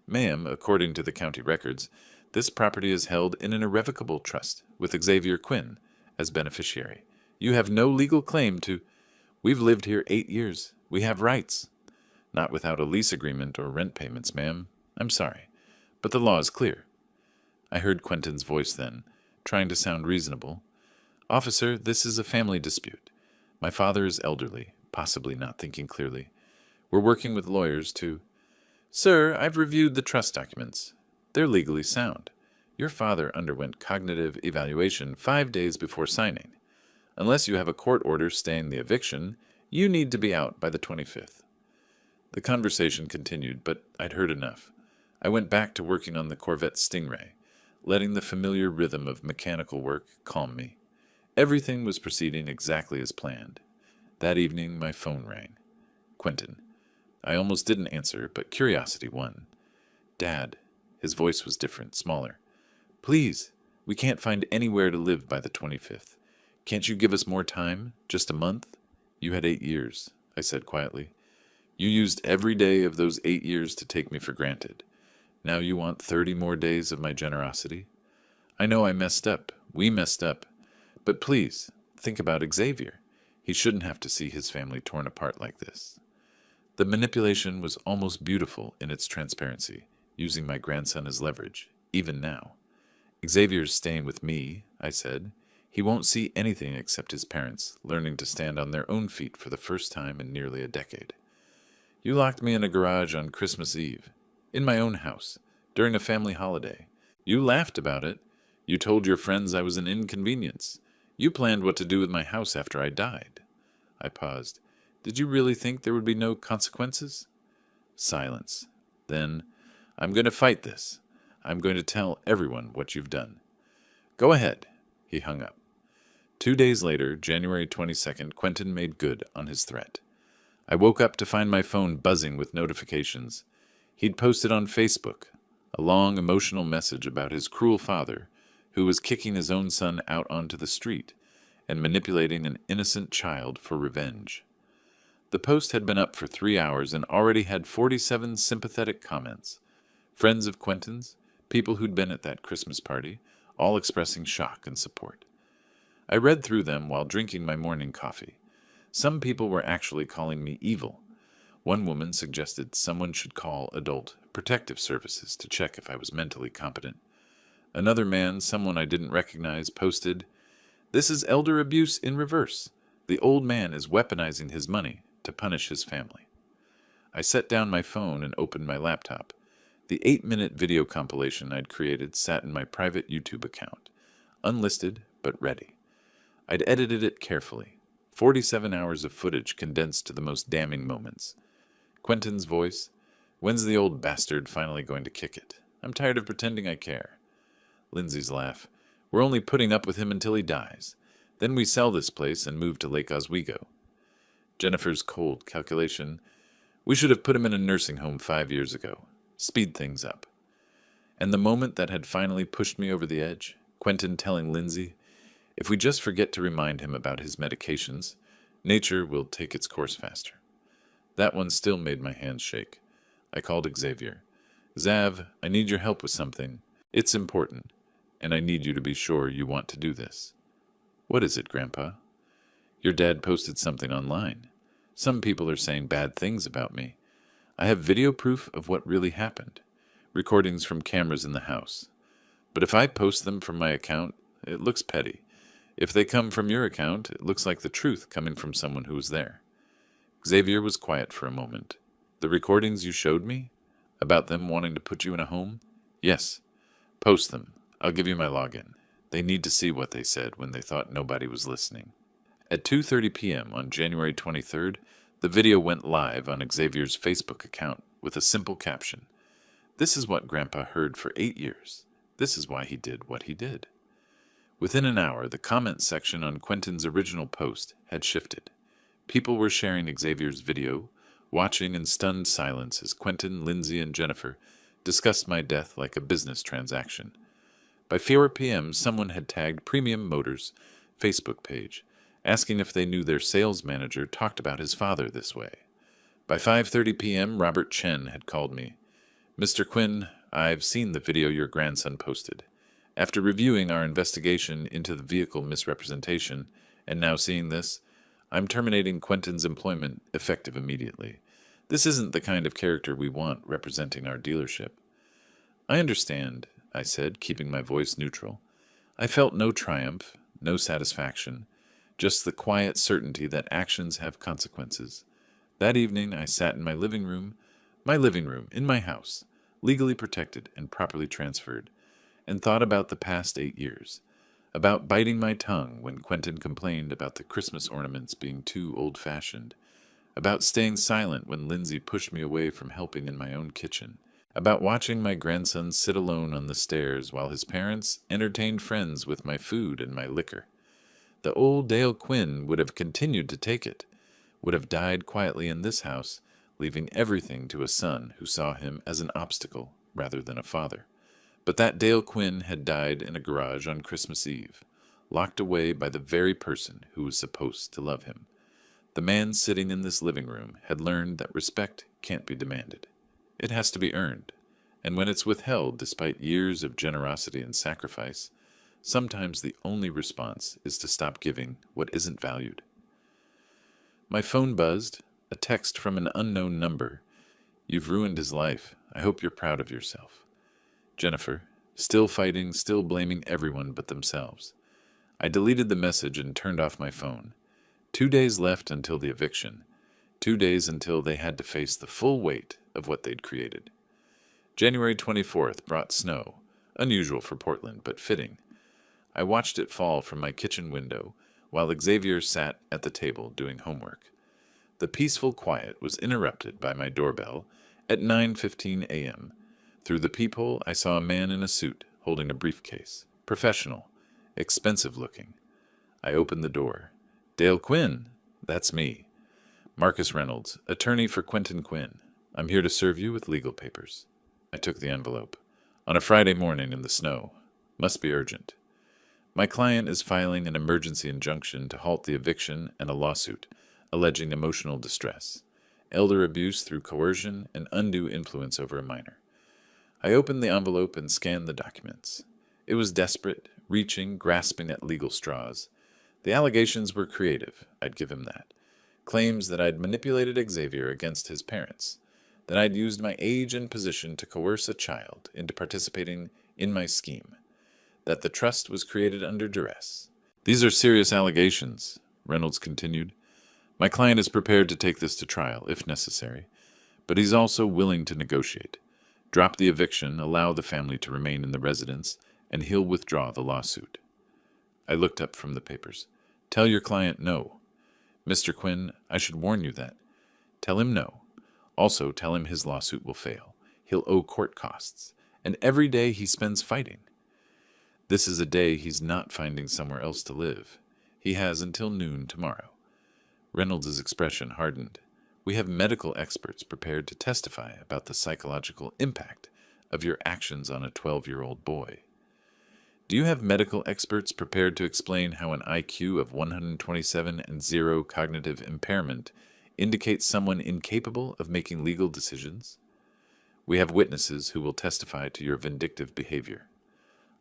A: "Ma'am, according to the county records, this property is held in an irrevocable trust with Xavier Quinn as beneficiary. You have no legal claim to—" "We've lived here 8 years. We have rights." "Not without a lease agreement or rent payments, ma'am. I'm sorry, but the law is clear." I heard Quentin's voice then, trying to sound reasonable. "Officer, this is a family dispute. My father is elderly, possibly not thinking clearly. We're working with lawyers to—" "Sir, I've reviewed the trust documents. They're legally sound. Your father underwent cognitive evaluation 5 days before signing. Unless you have a court order staying the eviction, you need to be out by the 25th. The conversation continued, but I'd heard enough. I went back to working on the Corvette Stingray, letting the familiar rhythm of mechanical work calm me. Everything was proceeding exactly as planned. That evening, my phone rang. Quentin. I almost didn't answer, but curiosity won. "Dad." His voice was different, smaller. "Please, we can't find anywhere to live by the 25th. Can't you give us more time? Just a month?" "You had 8 years," I said quietly. "You used every day of those 8 years to take me for granted. Now you want 30 more days of my generosity? I know I messed up. We messed up. But please, think about Xavier. He shouldn't have to see his family torn apart like this." The manipulation was almost beautiful in its transparency, using my grandson as leverage, even now. "Xavier's staying with me," I said. "He won't see anything except his parents, learning to stand on their own feet for the first time in nearly a decade. You locked me in a garage on Christmas Eve, in my own house, during a family holiday. You laughed about it. You told your friends I was an inconvenience. You planned what to do with my house after I died." I paused. "Did you really think there would be no consequences?" Silence. Then, "I'm going to fight this. I'm going to tell everyone what you've done." "Go ahead." He hung up. 2 days later, January 22nd, Quentin made good on his threat. I woke up to find my phone buzzing with notifications. He'd posted on Facebook a long, emotional message about his cruel father, who was kicking his own son out onto the street and manipulating an innocent child for revenge. The post had been up for 3 hours and already had 47 sympathetic comments. Friends of Quentin's, people who'd been at that Christmas party, all expressing shock and support. I read through them while drinking my morning coffee. Some people were actually calling me evil. One woman suggested someone should call adult protective services to check if I was mentally competent. Another man, someone I didn't recognize, posted, "This is elder abuse in reverse. The old man is weaponizing his money to punish his family." I set down my phone and opened my laptop. The 8-minute video compilation I'd created sat in my private YouTube account, unlisted but ready. I'd edited it carefully. 47 hours of footage condensed to the most damning moments. Quentin's voice, "When's the old bastard finally going to kick it? I'm tired of pretending I care." Lindsay's laugh, "We're only putting up with him until he dies. Then we sell this place and move to Lake Oswego." Jennifer's cold calculation, "We should have put him in a nursing home 5 years ago. Speed things up." And the moment that had finally pushed me over the edge, Quentin telling Lindsay, "If we just forget to remind him about his medications, nature will take its course faster." That one still made my hands shake. I called Xavier. "Zav, I need your help with something. It's important, and I need you to be sure you want to do this." "What is it, Grandpa?" "Your dad posted something online. Some people are saying bad things about me. I have video proof of what really happened, recordings from cameras in the house. But if I post them from my account, it looks petty. If they come from your account, it looks like the truth coming from someone who was there." Xavier was quiet for a moment. "The recordings you showed me? About them wanting to put you in a home?" "Yes. Post them. I'll give you my login. They need to see what they said when they thought nobody was listening." At 2:30 p.m. on January 23rd, The video went live on Xavier's Facebook account with a simple caption. "This is what Grandpa heard for 8 years. This is why he did what he did." Within an hour, the comment section on Quentin's original post had shifted. People were sharing Xavier's video, watching in stunned silence as Quentin, Lindsay, and Jennifer discussed my death like a business transaction. By 4 p.m., someone had tagged Premium Motors' Facebook page, asking if they knew their sales manager talked about his father this way. By 5:30 p.m., Robert Chen had called me. "Mr. Quinn, I've seen the video your grandson posted. After reviewing our investigation into the vehicle misrepresentation, and now seeing this, I'm terminating Quentin's employment effective immediately. This isn't the kind of character we want representing our dealership." "I understand," I said, keeping my voice neutral. I felt no triumph, no satisfaction, just the quiet certainty that actions have consequences. That evening I sat in my living room, in my house, legally protected and properly transferred, and thought about the past 8 years, about biting my tongue when Quentin complained about the Christmas ornaments being too old-fashioned, about staying silent when Lindsay pushed me away from helping in my own kitchen, about watching my grandson sit alone on the stairs while his parents entertained friends with my food and my liquor. The old Dale Quinn would have continued to take it, would have died quietly in this house, leaving everything to a son who saw him as an obstacle rather than a father. But that Dale Quinn had died in a garage on Christmas Eve, locked away by the very person who was supposed to love him. The man sitting in this living room had learned that respect can't be demanded. It has to be earned, and when it's withheld despite years of generosity and sacrifice, sometimes the only response is to stop giving what isn't valued. My phone buzzed, a text from an unknown number. "You've ruined his life. I hope you're proud of yourself." Jennifer, still fighting, still blaming everyone but themselves. I deleted the message and turned off my phone. 2 days left until the eviction. 2 days until they had to face the full weight of what they'd created. January 24th brought snow, unusual for Portland, but fitting. I watched it fall from my kitchen window while Xavier sat at the table doing homework. The peaceful quiet was interrupted by my doorbell at 9:15 a.m. Through the peephole, I saw a man in a suit holding a briefcase. Professional, expensive looking. I opened the door. "Dale Quinn, that's me. Marcus Reynolds, attorney for Quentin Quinn. I'm here to serve you with legal papers." I took the envelope. "On a Friday morning in the snow. Must be urgent. My client is filing an emergency injunction to halt the eviction and a lawsuit alleging emotional distress, elder abuse through coercion, and undue influence over a minor." I opened the envelope and scanned the documents. It was desperate, reaching, grasping at legal straws. The allegations were creative, I'd give him that. Claims that I'd manipulated Xavier against his parents, that I'd used my age and position to coerce a child into participating in my scheme, that the trust was created under duress. "These are serious allegations," Reynolds continued. "My client is prepared to take this to trial, if necessary, but he's also willing to negotiate. Drop the eviction, allow the family to remain in the residence, and he'll withdraw the lawsuit." I looked up from the papers. "Tell your client no." "Mr. Quinn, I should warn you that. Tell him no. Also tell him his lawsuit will fail. He'll owe court costs, and every day he spends fighting. This is a day he's not finding somewhere else to live. He has until noon tomorrow." Reynolds' expression hardened. "We have medical experts prepared to testify about the psychological impact of your actions on a 12-year-old boy." "Do you have medical experts prepared to explain how an IQ of 127 and 0 cognitive impairment indicates someone incapable of making legal decisions?" "We have witnesses who will testify to your vindictive behavior."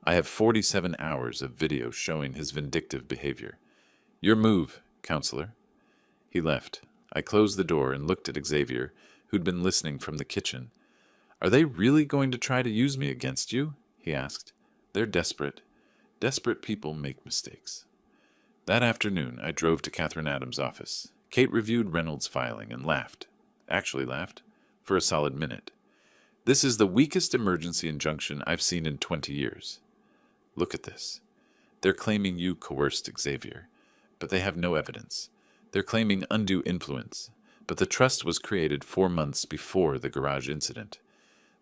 A: "I have 47 hours of video showing his vindictive behavior. Your move, counselor." He left. I closed the door and looked at Xavier, who'd been listening from the kitchen. "Are they really going to try to use me against you?" he asked. "They're desperate. Desperate people make mistakes." That afternoon, I drove to Catherine Adams' office. Kate reviewed Reynolds' filing and laughed. Actually laughed. For a solid minute. "This is the weakest emergency injunction I've seen in 20 years. Look at this. They're claiming you coerced Xavier, but they have no evidence. They're claiming undue influence, But the trust was created 4 months before the garage incident.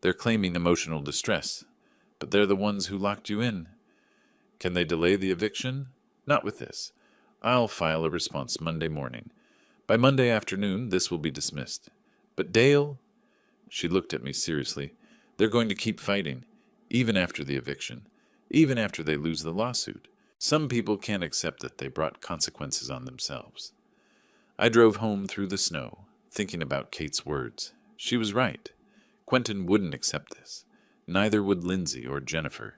A: They're claiming emotional distress, but they're the ones who locked you in. Can they delay the eviction? Not with this. I'll file a response Monday morning. By Monday afternoon, this will be dismissed. But Dale, she looked at me seriously, they're going to keep fighting, even after the eviction, even after they lose the lawsuit. Some people can't accept that they brought consequences on themselves. I drove home through the snow, thinking about Kate's words. She was right. Quentin wouldn't accept this. Neither would Lindsay or Jennifer.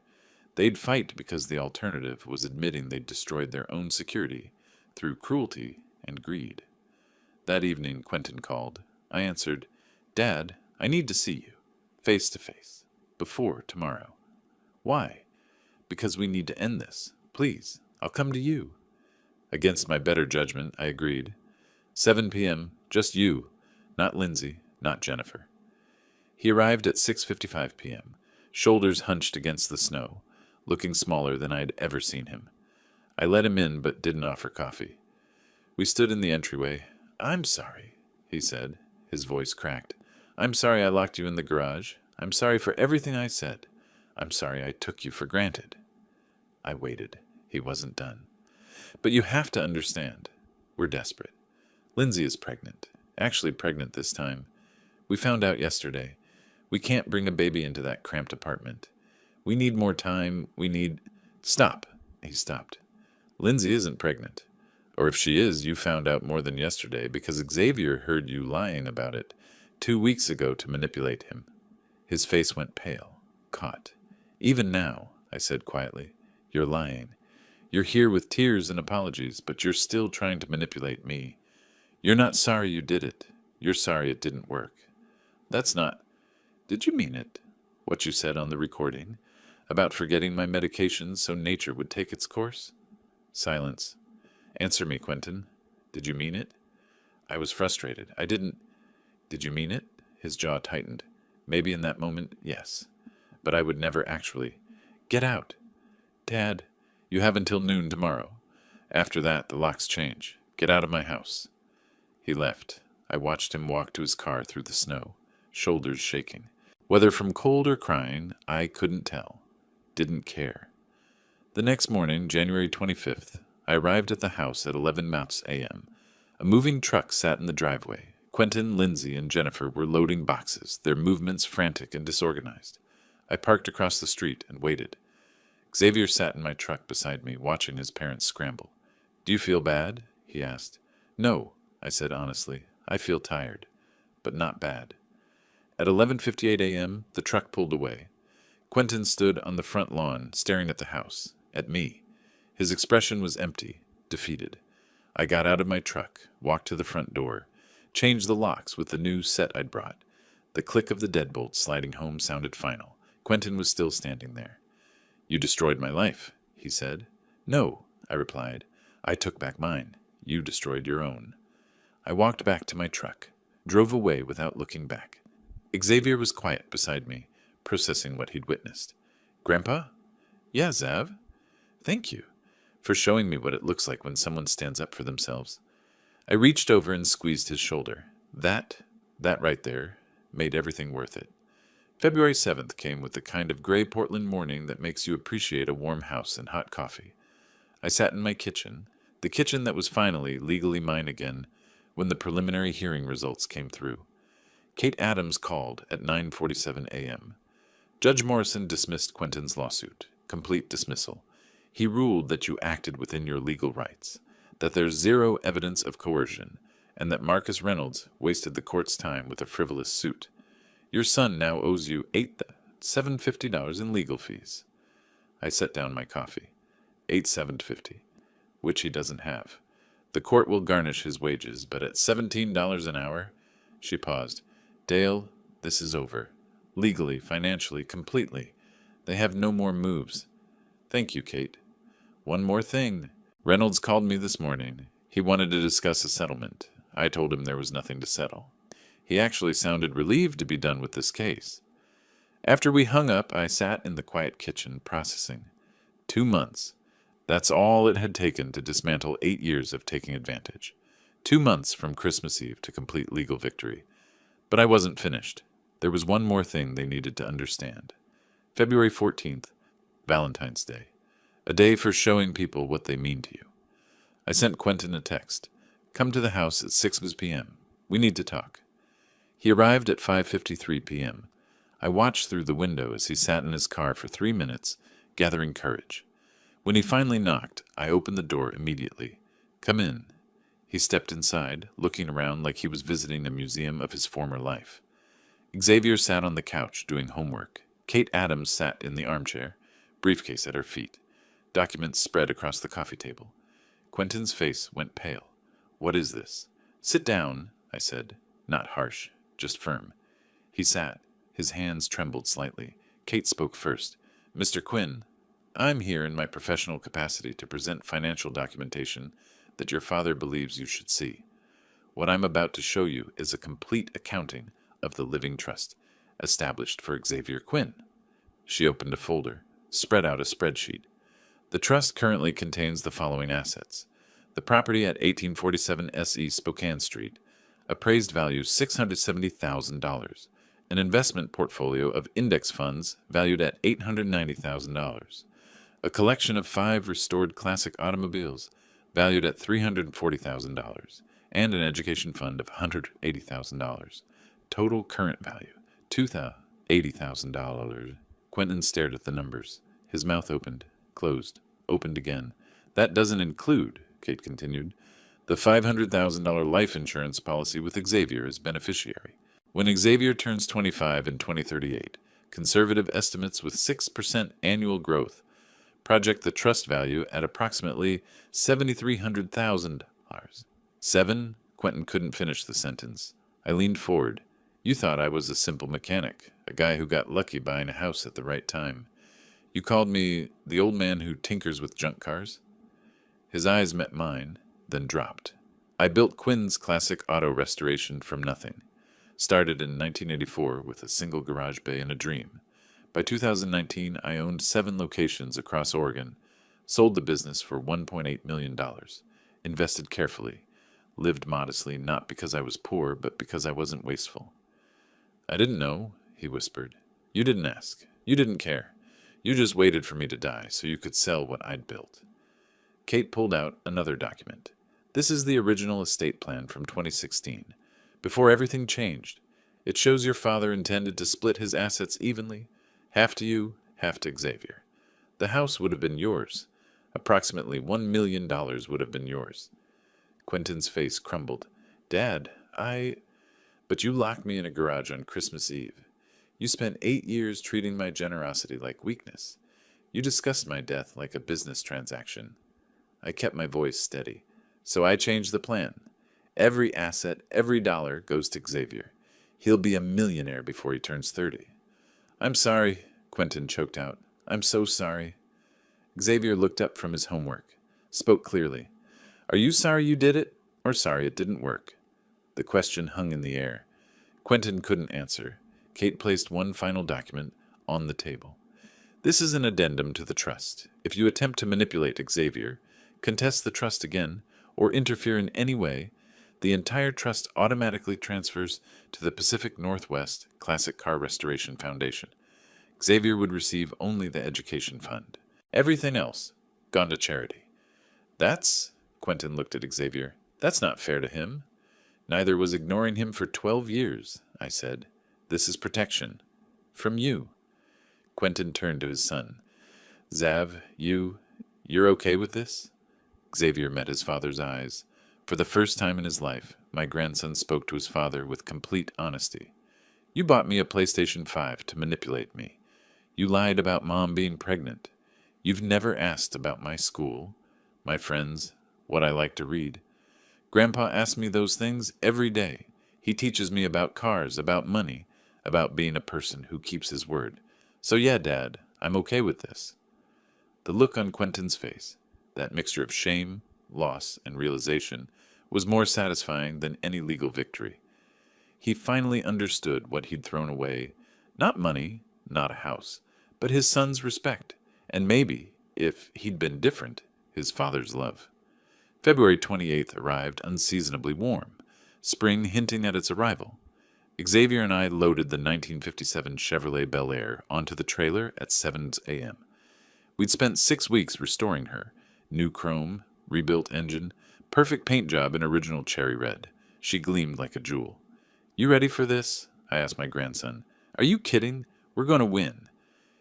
A: They'd fight because the alternative was admitting they'd destroyed their own security through cruelty and greed. That evening, Quentin called. I answered, "Dad, I need to see you, face to face, before tomorrow." "Why?" "Because we need to end this. Please, I'll come to you." Against my better judgment, I agreed. 7 p.m., just you, not Lindsay, not Jennifer. He arrived at 6:55 p.m., shoulders hunched against the snow, looking smaller than I had ever seen him. I let him in but didn't offer coffee. We stood in the entryway. "I'm sorry," he said. His voice cracked. "I'm sorry I locked you in the garage. I'm sorry for everything I said. I'm sorry I took you for granted." I waited. He wasn't done. "But you have to understand. We're desperate. Lindsay is pregnant. Actually pregnant this time. We found out yesterday. We can't bring a baby into that cramped apartment. We need more time. We need—" "Stop." He stopped. "Lindsay isn't pregnant. Or if she is, you found out more than yesterday because Xavier heard you lying about it 2 weeks ago to manipulate him." His face went pale. Caught. "Even now," I said quietly, "you're lying. You're here with tears and apologies, but you're still trying to manipulate me. You're not sorry you did it. You're sorry it didn't work." "That's not—" "Did you mean it? What you said on the recording? About forgetting my medications so nature would take its course?" Silence. "Answer me, Quentin. Did you mean it?" I was frustrated. I didn't— "Did you mean it?" His jaw tightened. Maybe in that moment, yes. But I would never actually. "Get out." "Dad, you have until noon tomorrow. After that, the locks change. Get out of my house." He left. I watched him walk to his car through the snow, shoulders shaking. Whether from cold or crying, I couldn't tell. Didn't care. The next morning, January 25th, I arrived at the house at 11 a.m. A moving truck sat in the driveway. Quentin, Lindsay, and Jennifer were loading boxes, their movements frantic and disorganized. I parked across the street and waited. Xavier sat in my truck beside me, watching his parents scramble. "Do you feel bad?" he asked. "No," I said honestly. "I feel tired, but not bad." At 11:58 a.m., the truck pulled away. Quentin stood on the front lawn, staring at the house, at me. His expression was empty, defeated. I got out of my truck, walked to the front door, changed the locks with the new set I'd brought. The click of the deadbolt sliding home sounded final. Quentin was still standing there. "You destroyed my life," he said. "No," I replied. "I took back mine. You destroyed your own." I walked back to my truck, drove away without looking back. Xavier was quiet beside me, processing what he'd witnessed. "Grandpa?" "Yeah, Zav?" "Thank you for showing me what it looks like when someone stands up for themselves." I reached over and squeezed his shoulder. That right there, made everything worth it. February 7th came with the kind of gray Portland morning that makes you appreciate a warm house and hot coffee. I sat in my kitchen, the kitchen that was finally legally mine again, when the preliminary hearing results came through. Kate Adams called at 9:47 a.m. Judge Morrison dismissed Quentin's lawsuit. Complete dismissal. He ruled that you acted within your legal rights, that there's zero evidence of coercion, and that Marcus Reynolds wasted the court's time with a frivolous suit. Your son now owes you $8,750 in legal fees. I set down my coffee. $8,750, which he doesn't have. The court will garnish his wages, but at $17 an hour? She paused. "Dale, this is over. Legally, financially, completely. They have no more moves." "Thank you, Kate." "One more thing. Reynolds called me this morning. He wanted to discuss a settlement. I told him there was nothing to settle. He actually sounded relieved to be done with this case." After we hung up, I sat in the quiet kitchen, processing. 2 months. That's all it had taken to dismantle 8 years of taking advantage. 2 months from Christmas Eve to complete legal victory. But I wasn't finished. There was one more thing they needed to understand. February 14th, Valentine's Day. A day for showing people what they mean to you. I sent Quentin a text. Come to the house at 6 p.m. We need to talk. He arrived at 5:53 p.m. I watched through the window as he sat in his car for 3 minutes, gathering courage. When he finally knocked, I opened the door immediately. Come in. He stepped inside, looking around like he was visiting a museum of his former life. Xavier sat on the couch doing homework. Kate Adams sat in the armchair, briefcase at her feet. Documents spread across the coffee table. Quentin's face went pale. What is this? Sit down, I said. Not harsh, just firm. He sat. His hands trembled slightly. Kate spoke first. Mr. Quinn, I'm here in my professional capacity to present financial documentation that your father believes you should see. What I'm about to show you is a complete accounting of the living trust established for Xavier Quinn. She opened a folder, spread out a spreadsheet. The trust currently contains the following assets. The property at 1847 SE Spokane Street, appraised value $670,000. An investment portfolio of index funds valued at $890,000. A collection of 5 restored classic automobiles valued at $340,000. And an education fund of $180,000. Total current value, $280,000. Quentin stared at the numbers. His mouth opened, closed, opened again. That doesn't include, Kate continued, the $500,000 life insurance policy with Xavier as beneficiary. When Xavier turns 25 in 2038, conservative estimates with 6% annual growth project the trust value at approximately $7,300,000. 7? Quentin couldn't finish the sentence. I leaned forward. You thought I was a simple mechanic, a guy who got lucky buying a house at the right time. You called me the old man who tinkers with junk cars? His eyes met mine, then dropped. I built Quinn's classic auto restoration from nothing. Started in 1984 with a single garage bay and a dream. By 2019, I owned 7 locations across Oregon, sold the business for $1.8 million, invested carefully, lived modestly not because I was poor, but because I wasn't wasteful. I didn't know, he whispered. You didn't ask. You didn't care. You just waited for me to die so you could sell what I'd built. Kate pulled out another document. This is the original estate plan from 2016, before everything changed. It shows your father intended to split his assets evenly, half to you, half to Xavier. The house would have been yours. Approximately $1 million would have been yours. Quentin's face crumbled. Dad, But you locked me in a garage on Christmas Eve. You spent 8 years treating my generosity like weakness. You discussed my death like a business transaction. I kept my voice steady. So I changed the plan. Every asset, every dollar goes to Xavier. He'll be a millionaire before he turns 30. I'm sorry, Quentin choked out. I'm so sorry. Xavier looked up from his homework, spoke clearly. Are you sorry you did it, or sorry it didn't work? The question hung in the air. Quentin couldn't answer. Kate placed one final document on the table. This is an addendum to the trust. If you attempt to manipulate Xavier, contest the trust again, or interfere in any way, the entire trust automatically transfers to the Pacific Northwest Classic Car Restoration Foundation. Xavier would receive only the education fund. Everything else, gone to charity. Quentin looked at Xavier. That's not fair to him. Neither was ignoring him for 12 years, I said. This is protection. From you. Quentin turned to his son. Zav, you're okay with this? Xavier met his father's eyes. For the first time in his life, my grandson spoke to his father with complete honesty. You bought me a PlayStation 5 to manipulate me. You lied about Mom being pregnant. You've never asked about my school, my friends, what I like to read. Grandpa asks me those things every day. He teaches me about cars, about money, about being a person who keeps his word. So yeah, Dad, I'm okay with this. The look on Quentin's face, that mixture of shame, loss, and realization, was more satisfying than any legal victory. He finally understood what he'd thrown away. Not money, not a house, but his son's respect, and maybe, if he'd been different, his father's love. February 28th arrived unseasonably warm, spring hinting at its arrival. Xavier and I loaded the 1957 Chevrolet Bel Air onto the trailer at 7 a.m. We'd spent 6 weeks restoring her. New chrome, rebuilt engine, perfect paint job in original cherry red. She gleamed like a jewel. "You ready for this?" I asked my grandson. "Are you kidding? We're going to win."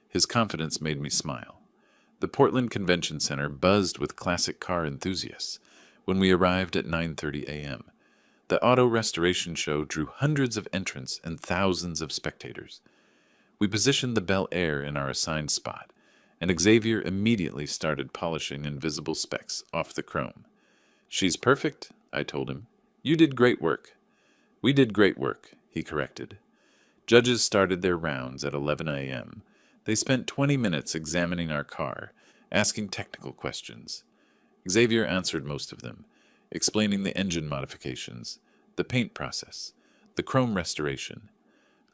A: His confidence made me smile. The Portland Convention Center buzzed with classic car enthusiasts when we arrived at 9:30 a.m. The auto restoration show drew hundreds of entrants and thousands of spectators. We positioned the Bel Air in our assigned spot, and Xavier immediately started polishing invisible specks off the chrome. "She's perfect," I told him. "You did great work." "We did great work," he corrected. Judges started their rounds at 11 a.m. They spent 20 minutes examining our car, asking technical questions. Xavier answered most of them, explaining the engine modifications, the paint process, the chrome restoration.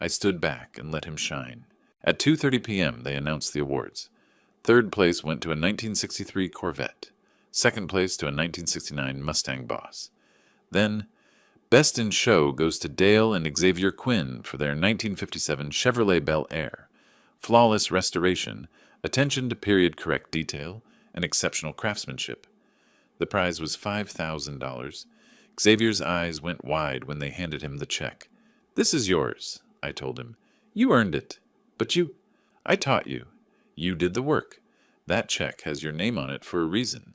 A: I stood back and let him shine. At 2:30 p.m., they announced the awards. Third place went to a 1963 Corvette. Second place to a 1969 Mustang Boss. Then, Best in Show goes to Dale and Xavier Quinn for their 1957 Chevrolet Bel Air. Flawless restoration, attention to period-correct detail, and exceptional craftsmanship. The prize was $5,000. Xavier's eyes went wide when they handed him the check. "This is yours," I told him. "You earned it. But I taught you. You did the work. That check has your name on it for a reason."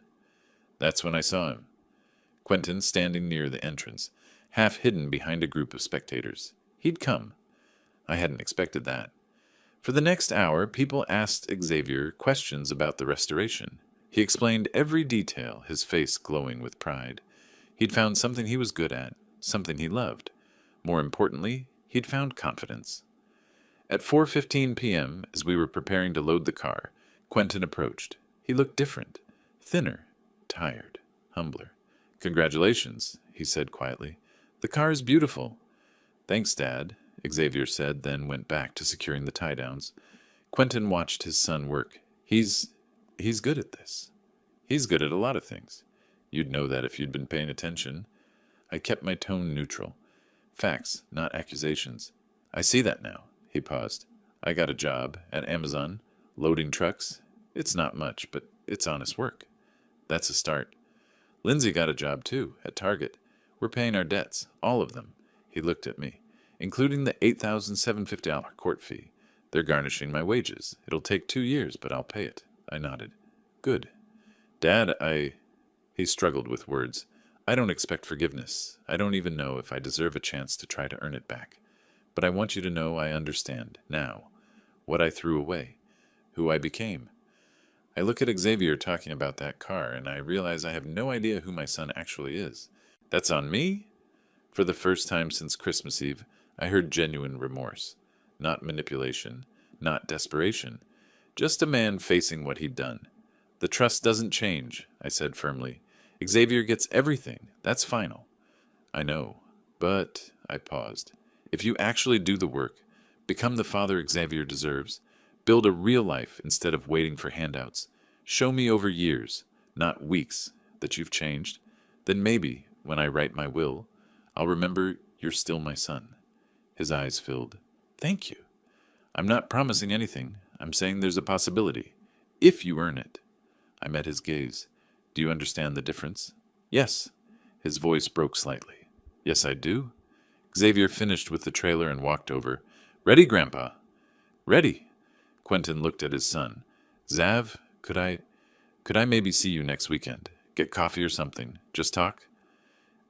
A: That's when I saw him. Quentin standing near the entrance, half hidden behind a group of spectators. He'd come. I hadn't expected that. For the next hour, people asked Xavier questions about the restoration. He explained every detail, his face glowing with pride. He'd found something he was good at, something he loved. More importantly, he'd found confidence. At 4:15 p.m., as we were preparing to load the car, Quentin approached. He looked different, thinner, tired, humbler. "Congratulations," he said quietly. "The car is beautiful." "Thanks, Dad," Xavier said, then went back to securing the tie-downs. Quentin watched his son work. He's good at this. He's good at a lot of things. You'd know that if you'd been paying attention." I kept my tone neutral. Facts, not accusations. "I see that now." He paused. "I got a job at Amazon, loading trucks. It's not much, but it's honest work. That's a start. Lindsay got a job, too, at Target. We're paying our debts, all of them." He looked at me. "Including the $8,750 court fee. They're garnishing my wages. It'll take 2 years, but I'll pay it." I nodded. "Good. Dad, He struggled with words. "I don't expect forgiveness. I don't even know if I deserve a chance to try to earn it back. But I want you to know I understand, now, what I threw away, who I became." I look at Xavier talking about that car, and I realize I have no idea who my son actually is. That's on me? For the first time since Christmas Eve, I heard genuine remorse. Not manipulation, not desperation. Just a man facing what he'd done. "The trust doesn't change," I said firmly. "Xavier gets everything. That's final." "I know, but," I paused, "if you actually do the work, become the father Xavier deserves, build a real life instead of waiting for handouts, show me over years, not weeks, that you've changed, then maybe, when I write my will, I'll remember you're still my son." His eyes filled. "Thank you. I'm not promising anything. I'm saying there's a possibility. If you earn it." I met his gaze. "Do you understand the difference?" "Yes." His voice broke slightly. "Yes, I do." Xavier finished with the trailer and walked over. "Ready, Grandpa?" "Ready." Quentin looked at his son. "Zav, could I maybe see you next weekend? Get coffee or something? Just talk?"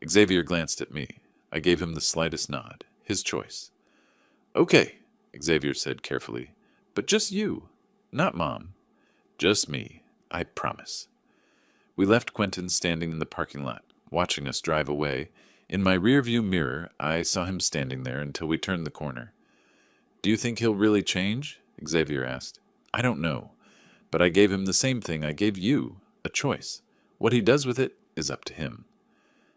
A: Xavier glanced at me. I gave him the slightest nod. His choice. "Okay," Xavier said carefully. "But just you. Not Mom. Just me. I promise." We left Quentin standing in the parking lot, watching us drive away. In my rearview mirror, I saw him standing there until we turned the corner. "Do you think he'll really change?" Xavier asked. "I don't know, but I gave him the same thing I gave you, a choice. What he does with it is up to him."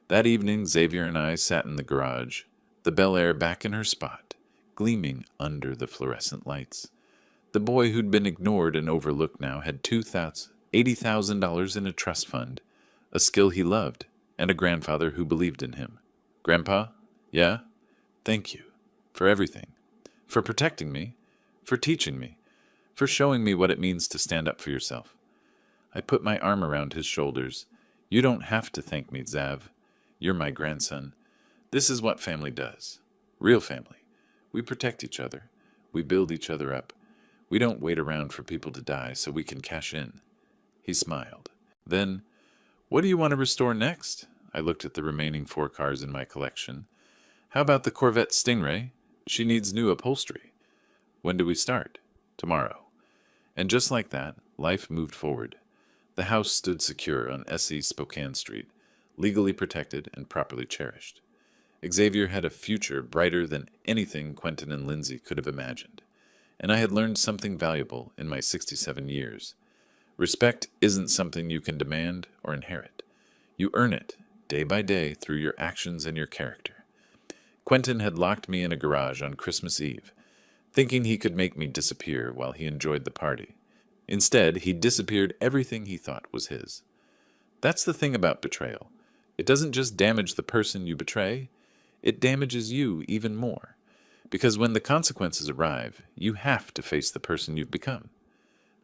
A: That evening, Xavier and I sat in the garage, the Bel Air back in her spot, gleaming under the fluorescent lights. The boy who'd been ignored and overlooked now had $80,000 in a trust fund, a skill he loved, and a grandfather who believed in him. Grandpa? Yeah? Thank you. For everything. For protecting me. For teaching me. For showing me what it means to stand up for yourself. I put my arm around his shoulders. You don't have to thank me, Zav. You're my grandson. This is what family does. Real family. We protect each other. We build each other up. We don't wait around for people to die so we can cash in. He smiled. Then, what do you want to restore next? I looked at the remaining 4 cars in my collection. How about the Corvette Stingray? She needs new upholstery. When do we start? Tomorrow. And just like that, life moved forward. The house stood secure on SE Spokane Street, legally protected and properly cherished. Xavier had a future brighter than anything Quentin and Lindsay could have imagined, and I had learned something valuable in my 67 years. Respect isn't something you can demand or inherit. You earn it, day by day, through your actions and your character. Quentin had locked me in a garage on Christmas Eve, thinking he could make me disappear while he enjoyed the party. Instead, he disappeared everything he thought was his. That's the thing about betrayal. It doesn't just damage the person you betray, it damages you even more. Because when the consequences arrive, you have to face the person you've become.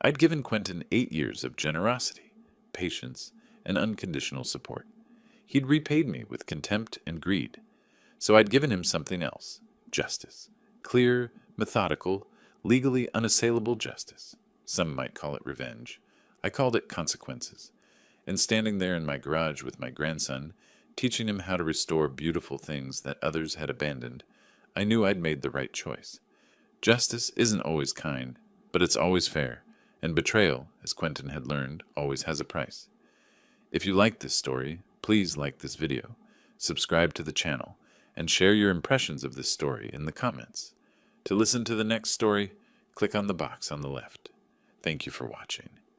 A: I'd given Quentin 8 years of generosity, patience, and unconditional support. He'd repaid me with contempt and greed. So I'd given him something else, justice. Clear, methodical, legally unassailable justice. Some might call it revenge. I called it consequences. And standing there in my garage with my grandson, teaching him how to restore beautiful things that others had abandoned, I knew I'd made the right choice. Justice isn't always kind, but it's always fair, and betrayal, as Quentin had learned, always has a price. If you like this story, please like this video, subscribe to the channel, and share your impressions of this story in the comments. To listen to the next story, click on the box on the left. Thank you for watching.